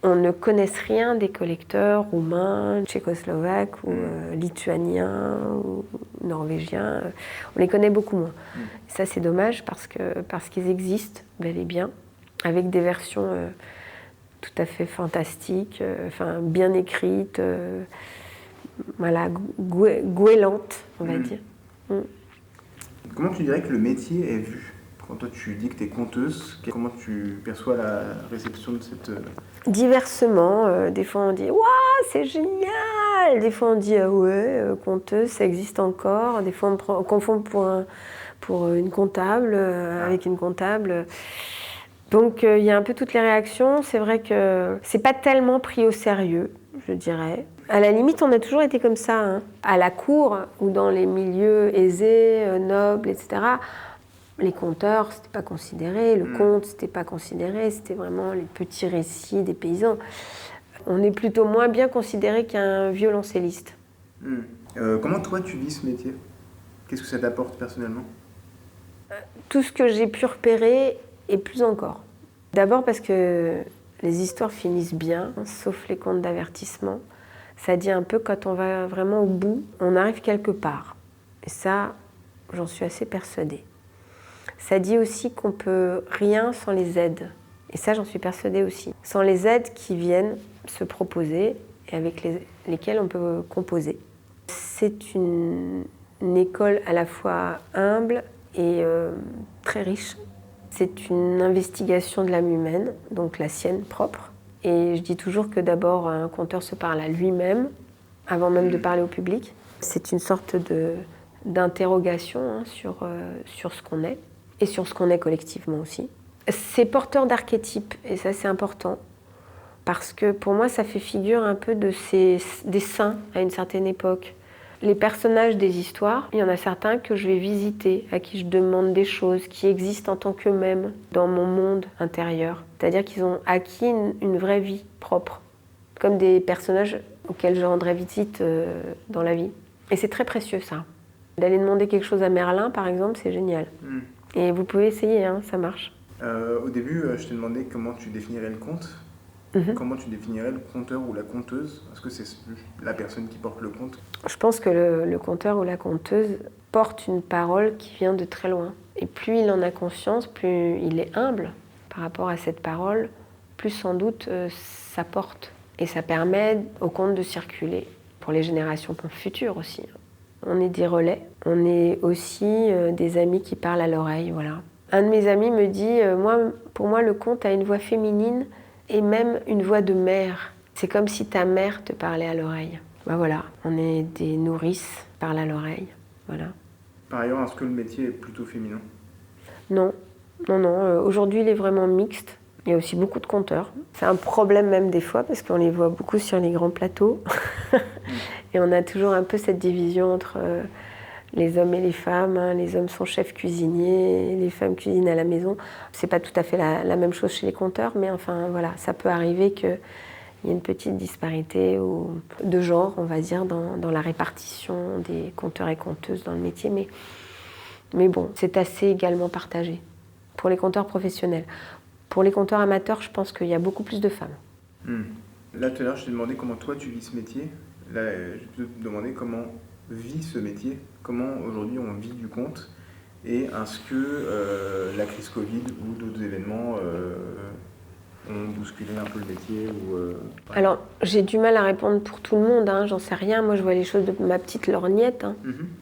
on ne connaisse rien des collecteurs roumains, tchécoslovaques ou lituaniens ou norvégiens. On les connaît beaucoup moins. Ça, c'est dommage parce qu'ils existent bel et bien, avec des versions tout à fait fantastiques, bien écrites, voilà, goélantes, on va dire. Comment tu dirais que le métier est vu? Quand toi tu dis que tu es conteuse, comment tu perçois la réception de cette... Diversement, des fois on dit « Waouh, c'est génial !» Des fois on dit « Ah ouais, conteuse, ça existe encore !» Des fois on confond pour une comptable, avec une comptable. Donc il y a un peu toutes les réactions. C'est vrai que c'est pas tellement pris au sérieux, je dirais. À la limite, on a toujours été comme ça, hein. À la cour ou dans les milieux aisés, nobles, etc., les conteurs, c'était pas considéré, le conte, c'était pas considéré, c'était vraiment les petits récits des paysans. On est plutôt moins bien considéré qu'un violoncelliste. Comment toi tu vis ce métier? Qu'est-ce que ça t'apporte personnellement? Tout ce que j'ai pu repérer et plus encore. D'abord parce que les histoires finissent bien, sauf les contes d'avertissement. Ça dit un peu quand on va vraiment au bout, on arrive quelque part. Et ça, j'en suis assez persuadée. Ça dit aussi qu'on peut rien sans les aides. Et ça, j'en suis persuadée aussi. Sans les aides qui viennent se proposer et avec lesquelles on peut composer. C'est une école à la fois humble et très riche. C'est une investigation de l'âme humaine, donc la sienne propre. Et je dis toujours que d'abord, un conteur se parle à lui-même, avant même de parler au public. C'est une sorte d'interrogation, hein, sur ce qu'on est, et sur ce qu'on est collectivement aussi. C'est porteur d'archétypes, et ça c'est important, parce que pour moi ça fait figure un peu des saints à une certaine époque. Les personnages des histoires, il y en a certains que je vais visiter, à qui je demande des choses, qui existent en tant qu'eux-mêmes dans mon monde intérieur. C'est-à-dire qu'ils ont acquis une vraie vie propre, comme des personnages auxquels je rendrais visite dans la vie. Et c'est très précieux ça. D'aller demander quelque chose à Merlin, par exemple, c'est génial. Et vous pouvez essayer, hein, ça marche. Au début, je t'ai demandé comment tu définirais le conte. Comment tu définirais le conteur ou la conteuse? Est-ce que c'est la personne qui porte le conte? Je pense que le conteur ou la conteuse porte une parole qui vient de très loin. Et plus il en a conscience, plus il est humble par rapport à cette parole, plus sans doute ça porte. Et ça permet au conte de circuler pour les générations futures aussi. On est des relais, on est aussi des amis qui parlent à l'oreille, voilà. Un de mes amis me dit, pour moi le conte a une voix féminine et même une voix de mère. C'est comme si ta mère te parlait à l'oreille. Ben voilà, on est des nourrices, parlent à l'oreille, voilà. Par ailleurs, est-ce que le métier est plutôt féminin? Non. Aujourd'hui, il est vraiment mixte. Il y a aussi beaucoup de conteurs. C'est un problème même des fois parce qu'on les voit beaucoup sur les grands plateaux. Et on a toujours un peu cette division entre les hommes et les femmes. Hein. Les hommes sont chefs cuisiniers, les femmes cuisinent à la maison. C'est pas tout à fait la même chose chez les conteurs, mais enfin voilà, ça peut arriver qu'il y ait une petite disparité de genre, on va dire, dans la répartition des conteurs et conteuses dans le métier. Mais bon, c'est assez également partagé pour les conteurs professionnels. Pour les conteurs amateurs, je pense qu'il y a beaucoup plus de femmes. Là, tout à l'heure, je t'ai demandé comment toi tu vis ce métier. Là, je vais te demander comment vit ce métier, comment aujourd'hui on vit du conte, et est-ce que la crise Covid ou d'autres événements ont bousculé un peu le métier ou, Alors, j'ai du mal à répondre pour tout le monde, hein, j'en sais rien. Moi, je vois les choses de ma petite lorgnette. Hein.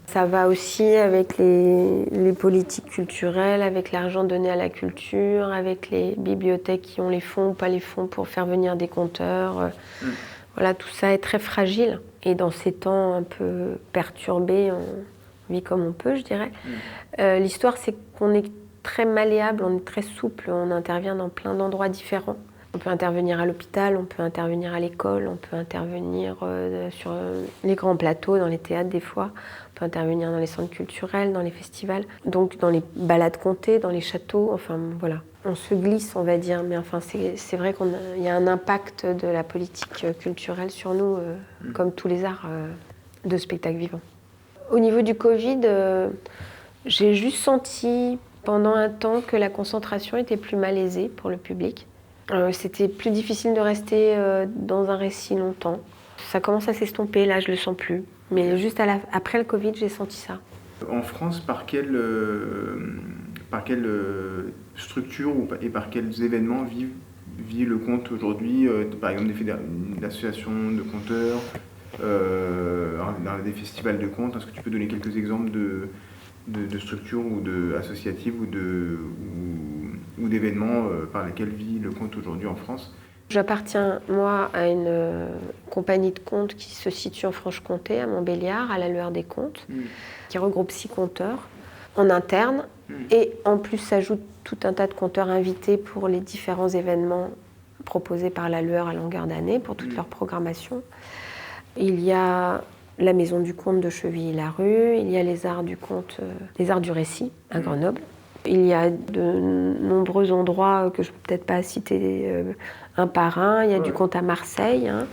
Ça va aussi avec les politiques culturelles, avec l'argent donné à la culture, avec les bibliothèques qui ont les fonds ou pas les fonds pour faire venir des conteurs. Voilà, tout ça est très fragile. Et dans ces temps un peu perturbés, on vit comme on peut, je dirais. L'histoire, c'est qu'on est très malléable, on est très souple, on intervient dans plein d'endroits différents. On peut intervenir à l'hôpital, on peut intervenir à l'école, on peut intervenir sur les grands plateaux, dans les théâtres des fois, on peut intervenir dans les centres culturels, dans les festivals, donc dans les balades comtées, dans les châteaux, enfin voilà. On se glisse, on va dire, mais enfin c'est vrai qu'il y a un impact de la politique culturelle sur nous, comme tous les arts de spectacle vivant. Au niveau du Covid, j'ai juste senti pendant un temps que la concentration était plus malaisée pour le public. C'était plus difficile de rester dans un récit longtemps. Ça commence à s'estomper, là je le sens plus. Mais juste après le Covid, j'ai senti ça. En France, par quelle structure et par quels événements vit le conte aujourd'hui? Par exemple, une association de conteurs, des festivals de contes. Est-ce que tu peux donner quelques exemples de structures ou associatives ou d'événements par lesquels vit le conte aujourd'hui en France? J'appartiens, moi, à une compagnie de contes qui se situe en Franche-Comté, à Montbéliard, à la Lueur des Contes, qui regroupe 6 conteurs en interne. Et en plus s'ajoute tout un tas de conteurs invités pour les différents événements proposés par la Lueur à longueur d'année, pour toute leur programmation. Il y a la Maison du Conte de Chevilly-Larue, il y a les Arts du Conte, les Arts du Récit à Grenoble. Il y a de nombreux endroits que je ne peux peut-être pas citer un par un. Il y a du conte à Marseille, hein.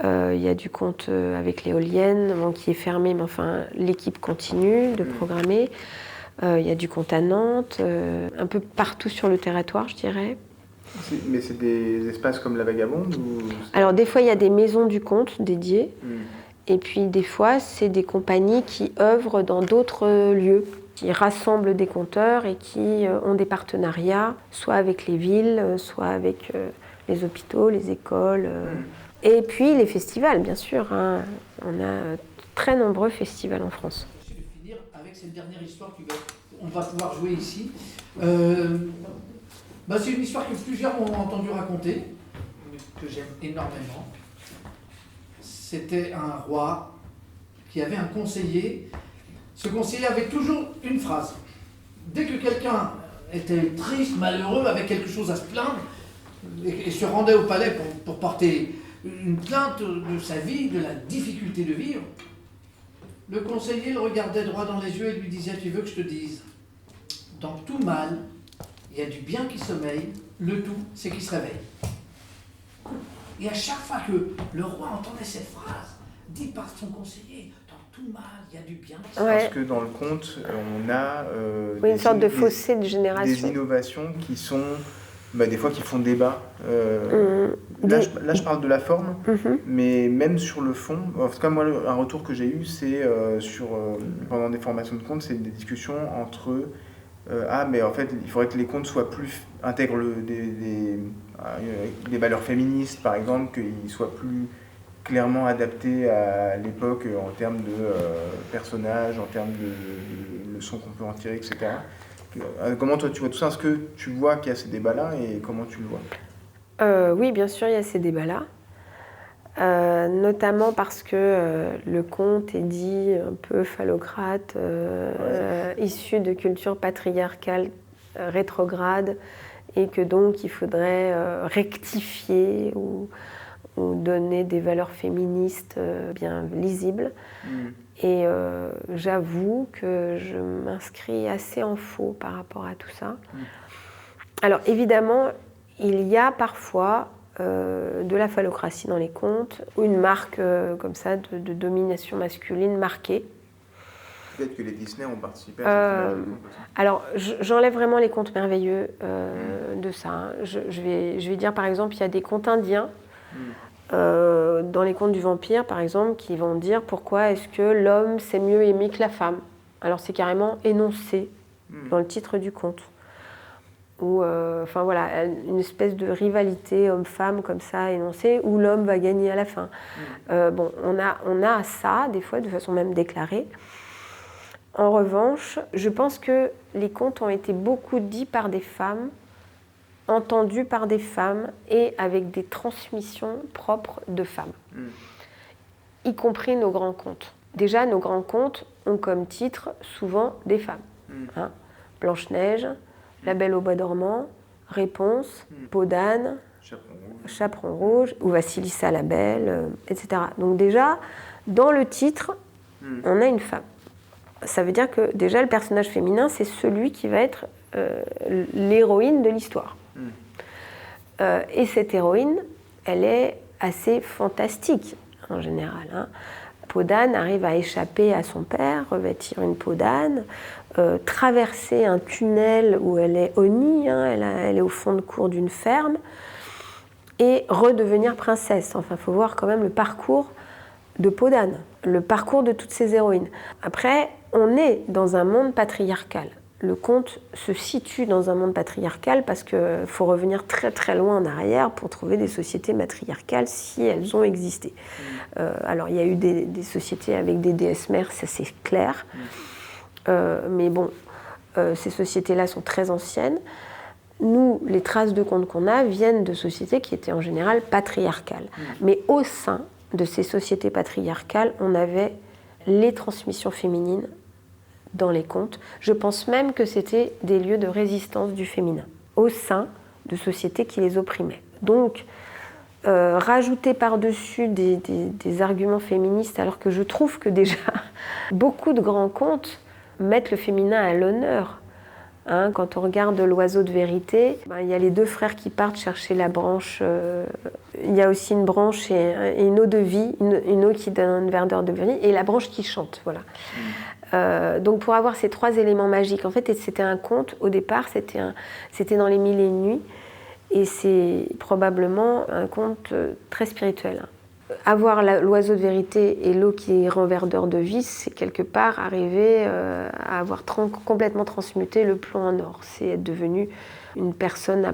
Il y a du conte avec l'éolienne, qui est fermé, mais enfin l'équipe continue de programmer. Il y a du conte à Nantes, un peu partout sur le territoire, je dirais. Mais c'est des espaces comme la Vagabonde ou... Alors des fois, il y a des maisons du conte dédiées. Et puis des fois, c'est des compagnies qui œuvrent dans d'autres lieux, qui rassemblent des conteurs et qui ont des partenariats, soit avec les villes, soit avec les hôpitaux, les écoles. Et puis les festivals, bien sûr. Hein. On a très nombreux festivals en France. Je vais finir avec cette dernière histoire qu'on va pouvoir jouer ici. C'est une histoire que plusieurs m'ont entendu raconter, que j'aime énormément. C'était un roi qui avait un conseiller. Ce conseiller avait toujours une phrase. Dès que quelqu'un était triste, malheureux, avait quelque chose à se plaindre, et se rendait au palais pour porter une plainte de sa vie, de la difficulté de vivre, le conseiller le regardait droit dans les yeux et lui disait « Tu veux que je te dise, dans tout mal, il y a du bien qui sommeille, le tout, c'est qu'il se réveille. » Et à chaque fois que le roi entendait cette phrase, dite par son conseiller, dans tout mal, il y a du bien qui sommeille. Parce que dans le conte, on a une sorte de fossé de génération. Des innovations qui sont, des fois, qui font débat. Là, je parle de la forme, mais même sur le fond. En tout cas, moi, un retour que j'ai eu, c'est pendant des formations de contes, c'est des discussions entre mais en fait, il faudrait que les contes intègrent des valeurs féministes, par exemple, qu'ils soient plus clairement adaptés à l'époque en termes de personnages, en termes de leçons qu'on peut en tirer, etc. Comment toi tu vois tout ça? Est-ce que tu vois qu'il y a ces débats-là et comment tu le vois? Oui, bien sûr, il y a ces débats-là. Notamment parce que le conte est dit un peu phallocrate, issu de culture patriarcale rétrograde, et que donc il faudrait rectifier ou donner des valeurs féministes bien lisibles. Et j'avoue que je m'inscris assez en faux par rapport à tout ça. Alors évidemment, il y a parfois de la phallocratie dans les contes, ou une marque comme ça de domination masculine marquée. Peut-être que les Disney ont participé à cette image. Alors, j'enlève vraiment les contes merveilleux de ça. Hein. Je vais dire, par exemple, il y a des contes indiens, dans les contes du vampire, par exemple, qui vont dire pourquoi est-ce que l'homme sait mieux aimer que la femme. Alors, c'est carrément énoncé dans le titre du conte. Ou, enfin voilà, une espèce de rivalité homme-femme comme ça énoncée, où l'homme va gagner à la fin. Bon, on a ça, des fois, de façon même déclarée. En revanche, je pense que les contes ont été beaucoup dits par des femmes, entendus par des femmes et avec des transmissions propres de femmes, y compris nos grands contes. Déjà, nos grands contes ont comme titre souvent des femmes. Hein, Blanche-Neige, La Belle au bois dormant, Réponse, Peau d'âne, Chaperon rouge, ou Vassilissa la Belle, etc. Donc déjà, dans le titre, on a une femme. Ça veut dire que déjà, le personnage féminin, c'est celui qui va être l'héroïne de l'histoire. Et cette héroïne, elle est assez fantastique, en général. Hein. Peau d'âne arrive à échapper à son père, revêtir une peau d'âne, traverser un tunnel où elle est Oni, hein, elle est au fond de cour d'une ferme, et redevenir princesse. Enfin, il faut voir quand même le parcours de Peau d'âne, le parcours de toutes ces héroïnes. Après, on est dans un monde patriarcal. Le conte se situe dans un monde patriarcal parce qu'il faut revenir très très loin en arrière pour trouver des sociétés matriarcales si elles ont existé. Alors il y a eu des sociétés avec des déesses mères, ça c'est clair. Mais bon, ces sociétés-là sont très anciennes. Nous, les traces de contes qu'on a viennent de sociétés qui étaient en général patriarcales. Mais au sein de ces sociétés patriarcales, on avait les transmissions féminines dans les contes. Je pense même que c'était des lieux de résistance du féminin au sein de sociétés qui les opprimaient. Donc, rajouter par-dessus des arguments féministes, alors que je trouve que déjà beaucoup de grands contes mettent le féminin à l'honneur. Hein, quand on regarde L'Oiseau de vérité, il y a les deux frères qui partent chercher la branche. Il y a aussi une branche et une eau de vie, une eau qui donne une verdeur de vie, et la branche qui chante. Voilà. Donc pour avoir ces trois éléments magiques, en fait, c'était un conte, au départ, c'était dans les Mille et une nuits, et c'est probablement un conte très spirituel. Avoir l'oiseau de vérité et l'eau qui rend verdeur de vie, c'est quelque part arriver à avoir complètement transmuté le plomb en or. C'est être devenu une personne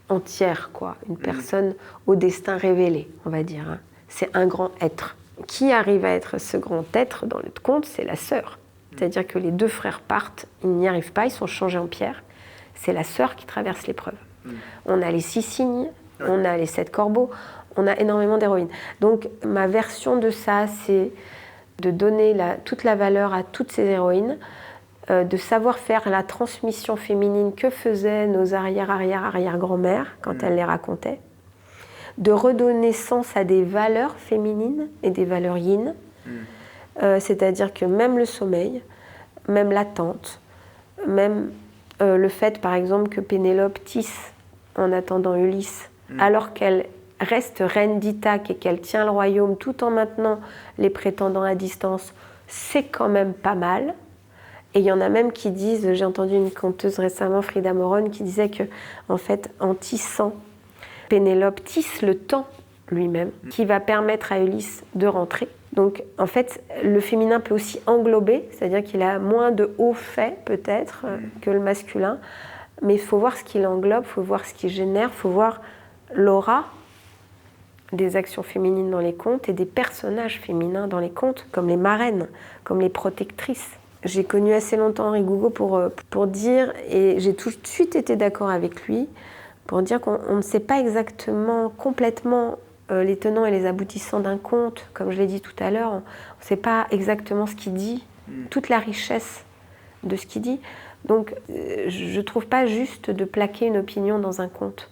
entière, quoi, une personne au destin révélé, on va dire. Hein. C'est un grand être. Qui arrive à être ce grand être dans le conte, c'est la sœur. C'est-à-dire que les deux frères partent, ils n'y arrivent pas, ils sont changés en pierre. C'est la sœur qui traverse l'épreuve. On a les 6 cygnes, on a les 7 corbeaux, on a énormément d'héroïnes. Donc ma version de ça, c'est de donner toute la valeur à toutes ces héroïnes, de savoir faire la transmission féminine que faisaient nos arrière-arrière-arrière-grand-mères quand elles les racontaient, de redonner sens à des valeurs féminines et des valeurs yin, c'est-à-dire que même le sommeil, même l'attente, même le fait par exemple que Pénélope tisse en attendant Ulysse, alors qu'elle reste reine d'Ithaque et qu'elle tient le royaume tout en maintenant les prétendants à distance, c'est quand même pas mal. Et il y en a même qui disent, j'ai entendu une conteuse récemment, Frida Moron, qui disait que en fait, en tissant, Pénélope tisse le temps lui-même, qui va permettre à Ulysse de rentrer. Donc en fait, le féminin peut aussi englober, c'est-à-dire qu'il a moins de hauts faits peut-être que le masculin, mais il faut voir ce qu'il englobe, il faut voir ce qu'il génère, il faut voir l'aura des actions féminines dans les contes et des personnages féminins dans les contes, comme les marraines, comme les protectrices. J'ai connu assez longtemps Henri Gougaud pour dire, et j'ai tout de suite été d'accord avec lui, pour dire qu'on ne sait pas exactement, complètement les tenants et les aboutissants d'un conte, comme je l'ai dit tout à l'heure, on ne sait pas exactement ce qu'il dit, toute la richesse de ce qu'il dit. Donc je ne trouve pas juste de plaquer une opinion dans un conte.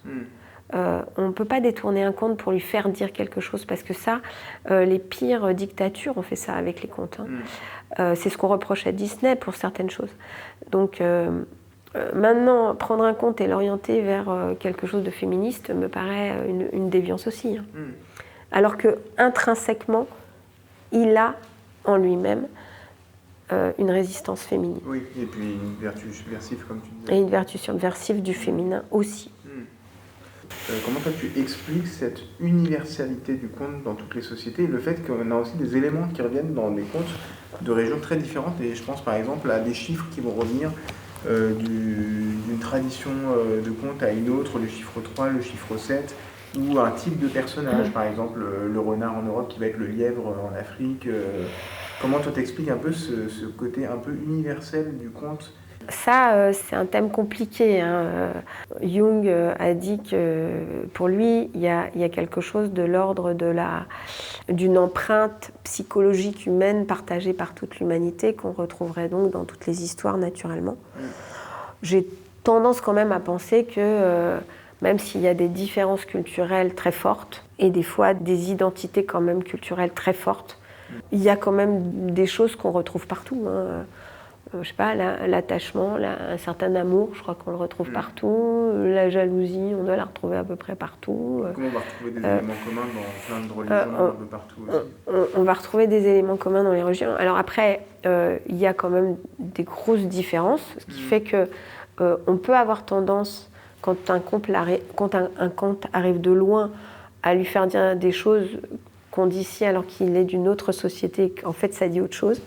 On ne peut pas détourner un conte pour lui faire dire quelque chose, parce que ça, les pires dictatures ont fait ça avec les contes. Hein. C'est ce qu'on reproche à Disney pour certaines choses. Donc maintenant, prendre un conte et l'orienter vers quelque chose de féministe me paraît une déviance aussi. Hein. Alors que intrinsèquement, il a en lui-même une résistance féminine. Oui, et puis une vertu subversive, comme tu disais. Et une vertu subversive du féminin aussi. Comment toi tu expliques cette universalité du conte dans toutes les sociétés et le fait qu'on a aussi des éléments qui reviennent dans des contes de régions très différentes, et je pense par exemple à des chiffres qui vont revenir d'une tradition de conte à une autre, le chiffre 3, le chiffre 7, ou un type de personnage, par exemple le renard en Europe qui va être le lièvre en Afrique. Comment toi t'expliques un peu ce côté un peu universel du conte? Ça, c'est un thème compliqué, hein. Jung a dit que pour lui, il y a quelque chose de l'ordre d'une empreinte psychologique humaine partagée par toute l'humanité qu'on retrouverait donc dans toutes les histoires naturellement. J'ai tendance quand même à penser que même s'il y a des différences culturelles très fortes et des fois des identités quand même culturelles très fortes, il y a quand même des choses qu'on retrouve partout, hein. Je sais pas, l'attachement, un certain amour, je crois qu'on le retrouve partout. La jalousie, on doit la retrouver à peu près partout. Comment on va retrouver des éléments communs dans plein de religions un peu partout aussi? On va retrouver des éléments communs dans les religions. Alors après, il y a quand même des grosses différences, ce qui fait que on peut avoir tendance, quand un conte arrive de loin, à lui faire dire des choses qu'on dit ici alors qu'il est d'une autre société, qu'en fait ça dit autre chose.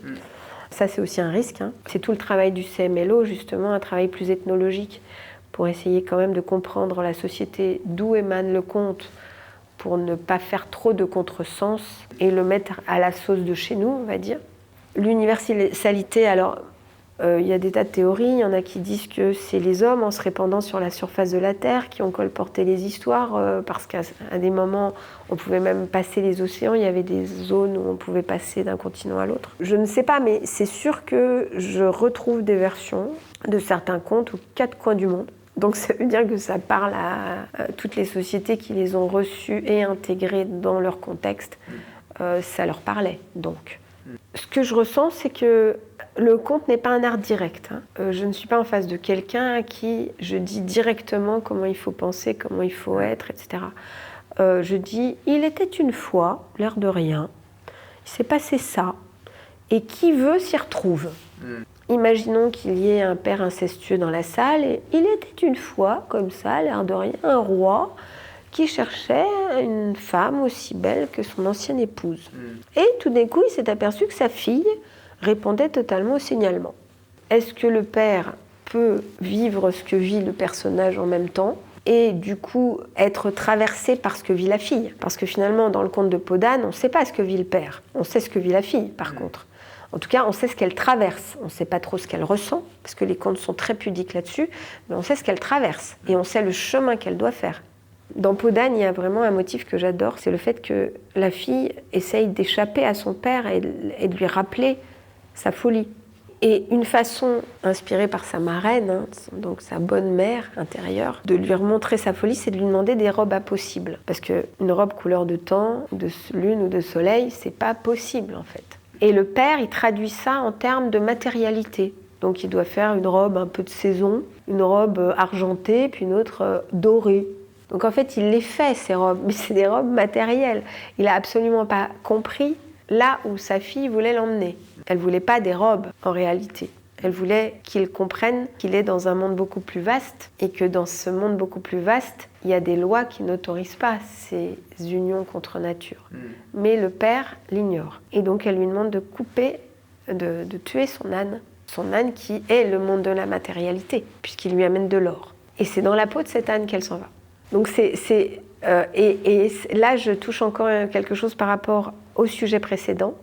Ça, c'est aussi un risque, hein. C'est tout le travail du CMLO, justement, un travail plus ethnologique, pour essayer quand même de comprendre la société, d'où émane le conte, pour ne pas faire trop de contresens et le mettre à la sauce de chez nous, on va dire. L'universalité, alors, il y a des tas de théories. Il y en a qui disent que c'est les hommes, en se répandant sur la surface de la Terre, qui ont colporté les histoires, parce qu'à des moments, on pouvait même passer les océans. Il y avait des zones où on pouvait passer d'un continent à l'autre. Je ne sais pas, mais c'est sûr que je retrouve des versions de certains contes aux quatre coins du monde. Donc ça veut dire que ça parle à toutes les sociétés qui les ont reçus et intégrés dans leur contexte. Ça leur parlait, donc. Ce que je ressens, c'est que le conte n'est pas un art direct, hein. Je ne suis pas en face de quelqu'un à qui je dis directement comment il faut penser, comment il faut être, etc. Je dis, il était une fois, l'air de rien, il s'est passé ça, et qui veut s'y retrouve. Imaginons qu'il y ait un père incestueux dans la salle, et il était une fois, comme ça, l'air de rien, un roi qui cherchait une femme aussi belle que son ancienne épouse. Et tout d'un coup, il s'est aperçu que sa fille répondait totalement au signalement. Est-ce que le père peut vivre ce que vit le personnage en même temps et du coup être traversé par ce que vit la fille? Parce que finalement, dans le conte de Peau d'âne, on ne sait pas ce que vit le père, on sait ce que vit la fille par contre. En tout cas, on sait ce qu'elle traverse, on ne sait pas trop ce qu'elle ressent, parce que les contes sont très pudiques là-dessus, mais on sait ce qu'elle traverse et on sait le chemin qu'elle doit faire. Dans Peau d'âne, il y a vraiment un motif que j'adore, c'est le fait que la fille essaye d'échapper à son père et de lui rappeler sa folie. Et une façon, inspirée par sa marraine, hein, donc sa bonne mère intérieure, de lui remontrer sa folie, c'est de lui demander des robes impossibles. Parce qu'une robe couleur de temps, de lune ou de soleil, c'est pas possible en fait. Et le père, il traduit ça en termes de matérialité. Donc il doit faire une robe un peu de saison, une robe argentée, puis une autre dorée. Donc en fait, il les fait, ces robes, mais c'est des robes matérielles. Il n'a absolument pas compris là où sa fille voulait l'emmener. Elle ne voulait pas des robes, en réalité. Elle voulait qu'il comprenne qu'il est dans un monde beaucoup plus vaste et que dans ce monde beaucoup plus vaste, il y a des lois qui n'autorisent pas ces unions contre nature. Mais le père l'ignore. Et donc elle lui demande de couper, de tuer son âne qui est le monde de la matérialité, puisqu'il lui amène de l'or. Et c'est dans la peau de cet âne qu'elle s'en va. Donc là, je touche encore quelque chose par rapport au sujet précédent,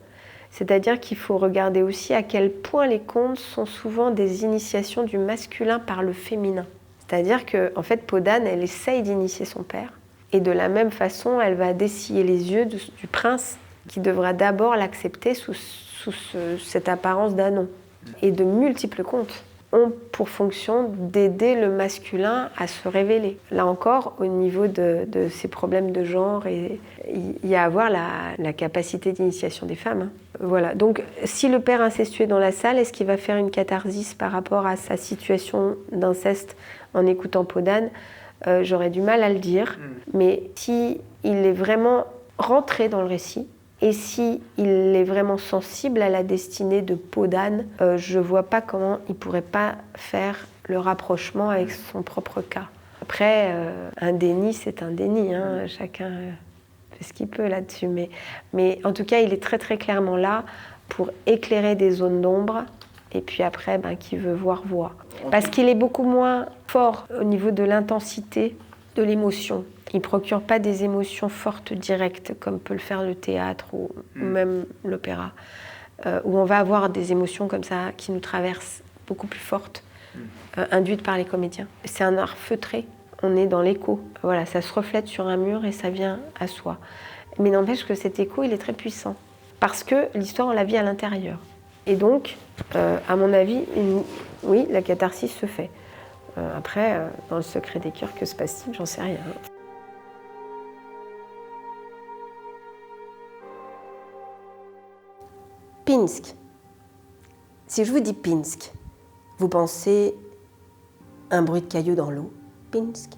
c'est-à-dire qu'il faut regarder aussi à quel point les contes sont souvent des initiations du masculin par le féminin. C'est-à-dire qu'en fait, Peau d'âne, elle essaye d'initier son père, et de la même façon, elle va dessiller les yeux du prince, qui devra d'abord l'accepter sous cette apparence d'ânon. Et de multiples contes ont pour fonction d'aider le masculin à se révéler. Là encore, au niveau de ces problèmes de genre, il y a à avoir la capacité d'initiation des femmes, hein. Voilà. Donc, si le père incestueux est dans la salle, est-ce qu'il va faire une catharsis par rapport à sa situation d'inceste en écoutant Peau d'âne? J'aurais du mal à le dire, mais si il est vraiment rentré dans le récit, et si il est vraiment sensible à la destinée de Peau d'âne, je ne vois pas comment il ne pourrait pas faire le rapprochement avec son propre cas. Après, un déni, c'est un déni, hein. Chacun fait ce qu'il peut là-dessus. Mais en tout cas, il est très très clairement là pour éclairer des zones d'ombre Et puis après, qui veut voir, voit. Parce qu'il est beaucoup moins fort au niveau de l'intensité de l'émotion. Il ne procure pas des émotions fortes, directes, comme peut le faire le théâtre ou même l'opéra, où on va avoir des émotions comme ça qui nous traversent, beaucoup plus fortes, induites par les comédiens. C'est un art feutré, on est dans l'écho. Voilà, ça se reflète sur un mur et ça vient à soi. Mais n'empêche que cet écho, il est très puissant, parce que l'histoire, on la vit à l'intérieur. Et donc, à mon avis, oui, la catharsis se fait. Après, dans le secret des cœurs, que se passe-t-il? J'en sais rien. Pinsk. Si je vous dis Pinsk, vous pensez un bruit de cailloux dans l'eau, Pinsk,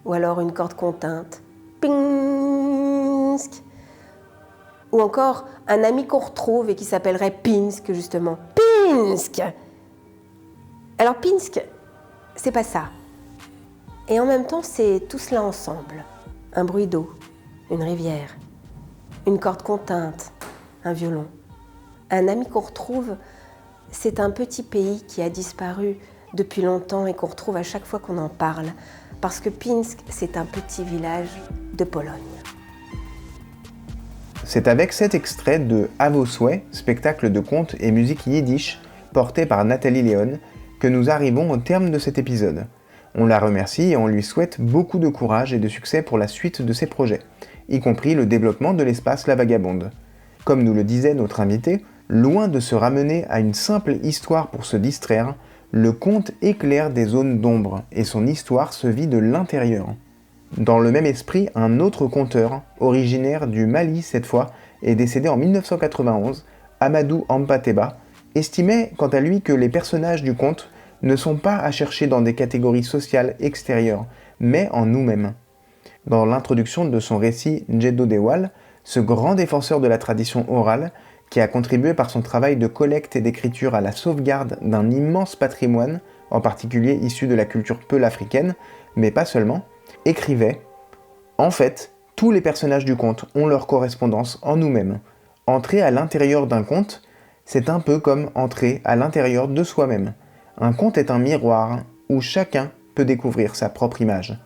ou alors une corde contrainte, Pinsk, ou encore un ami qu'on retrouve et qui s'appellerait Pinsk, justement. Pinsk! Alors Pinsk, c'est pas ça. Et en même temps, c'est tout cela ensemble. Un bruit d'eau, une rivière, une corde contrainte, un violon. Un ami qu'on retrouve, c'est un petit pays qui a disparu depuis longtemps et qu'on retrouve à chaque fois qu'on en parle. Parce que Pinsk, c'est un petit village de Pologne. C'est avec cet extrait de À vos souhaits, spectacle de contes et musique yiddish porté par Nathalie Léon, que nous arrivons au terme de cet épisode. On la remercie et on lui souhaite beaucoup de courage et de succès pour la suite de ses projets, y compris le développement de l'espace La Vagabonde. Comme nous le disait notre invité, loin de se ramener à une simple histoire pour se distraire, le conte éclaire des zones d'ombre et son histoire se vit de l'intérieur. Dans le même esprit, un autre conteur, originaire du Mali cette fois, et décédé en 1991, Amadou Ampateba, estimait quant à lui que les personnages du conte ne sont pas à chercher dans des catégories sociales extérieures, mais en nous-mêmes. Dans l'introduction de son récit Njeddo Dewal, ce grand défenseur de la tradition orale, qui a contribué par son travail de collecte et d'écriture à la sauvegarde d'un immense patrimoine, en particulier issu de la culture peul africaine, mais pas seulement, écrivait « En fait, tous les personnages du conte ont leur correspondance en nous-mêmes. Entrer à l'intérieur d'un conte, c'est un peu comme entrer à l'intérieur de soi-même. Un conte est un miroir où chacun peut découvrir sa propre image. »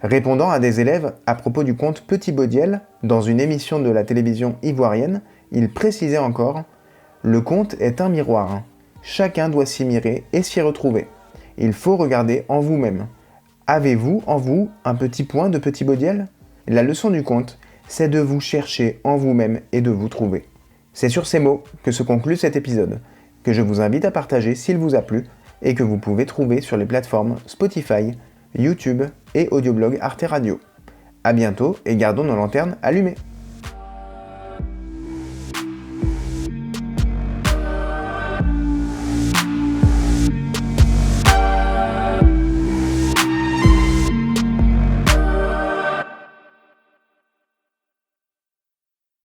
Répondant à des élèves à propos du conte Petit Baudiel, dans une émission de la télévision ivoirienne, il précisait encore « Le conte est un miroir. Chacun doit s'y mirer et s'y retrouver. Il faut regarder en vous-même. Avez-vous en vous un petit point de Petit Baudiel ? La leçon du conte, c'est de vous chercher en vous-même et de vous trouver. » C'est sur ces mots que se conclut cet épisode, que je vous invite à partager s'il vous a plu et que vous pouvez trouver sur les plateformes Spotify, YouTube et audioblog Arte Radio. À bientôt et gardons nos lanternes allumées.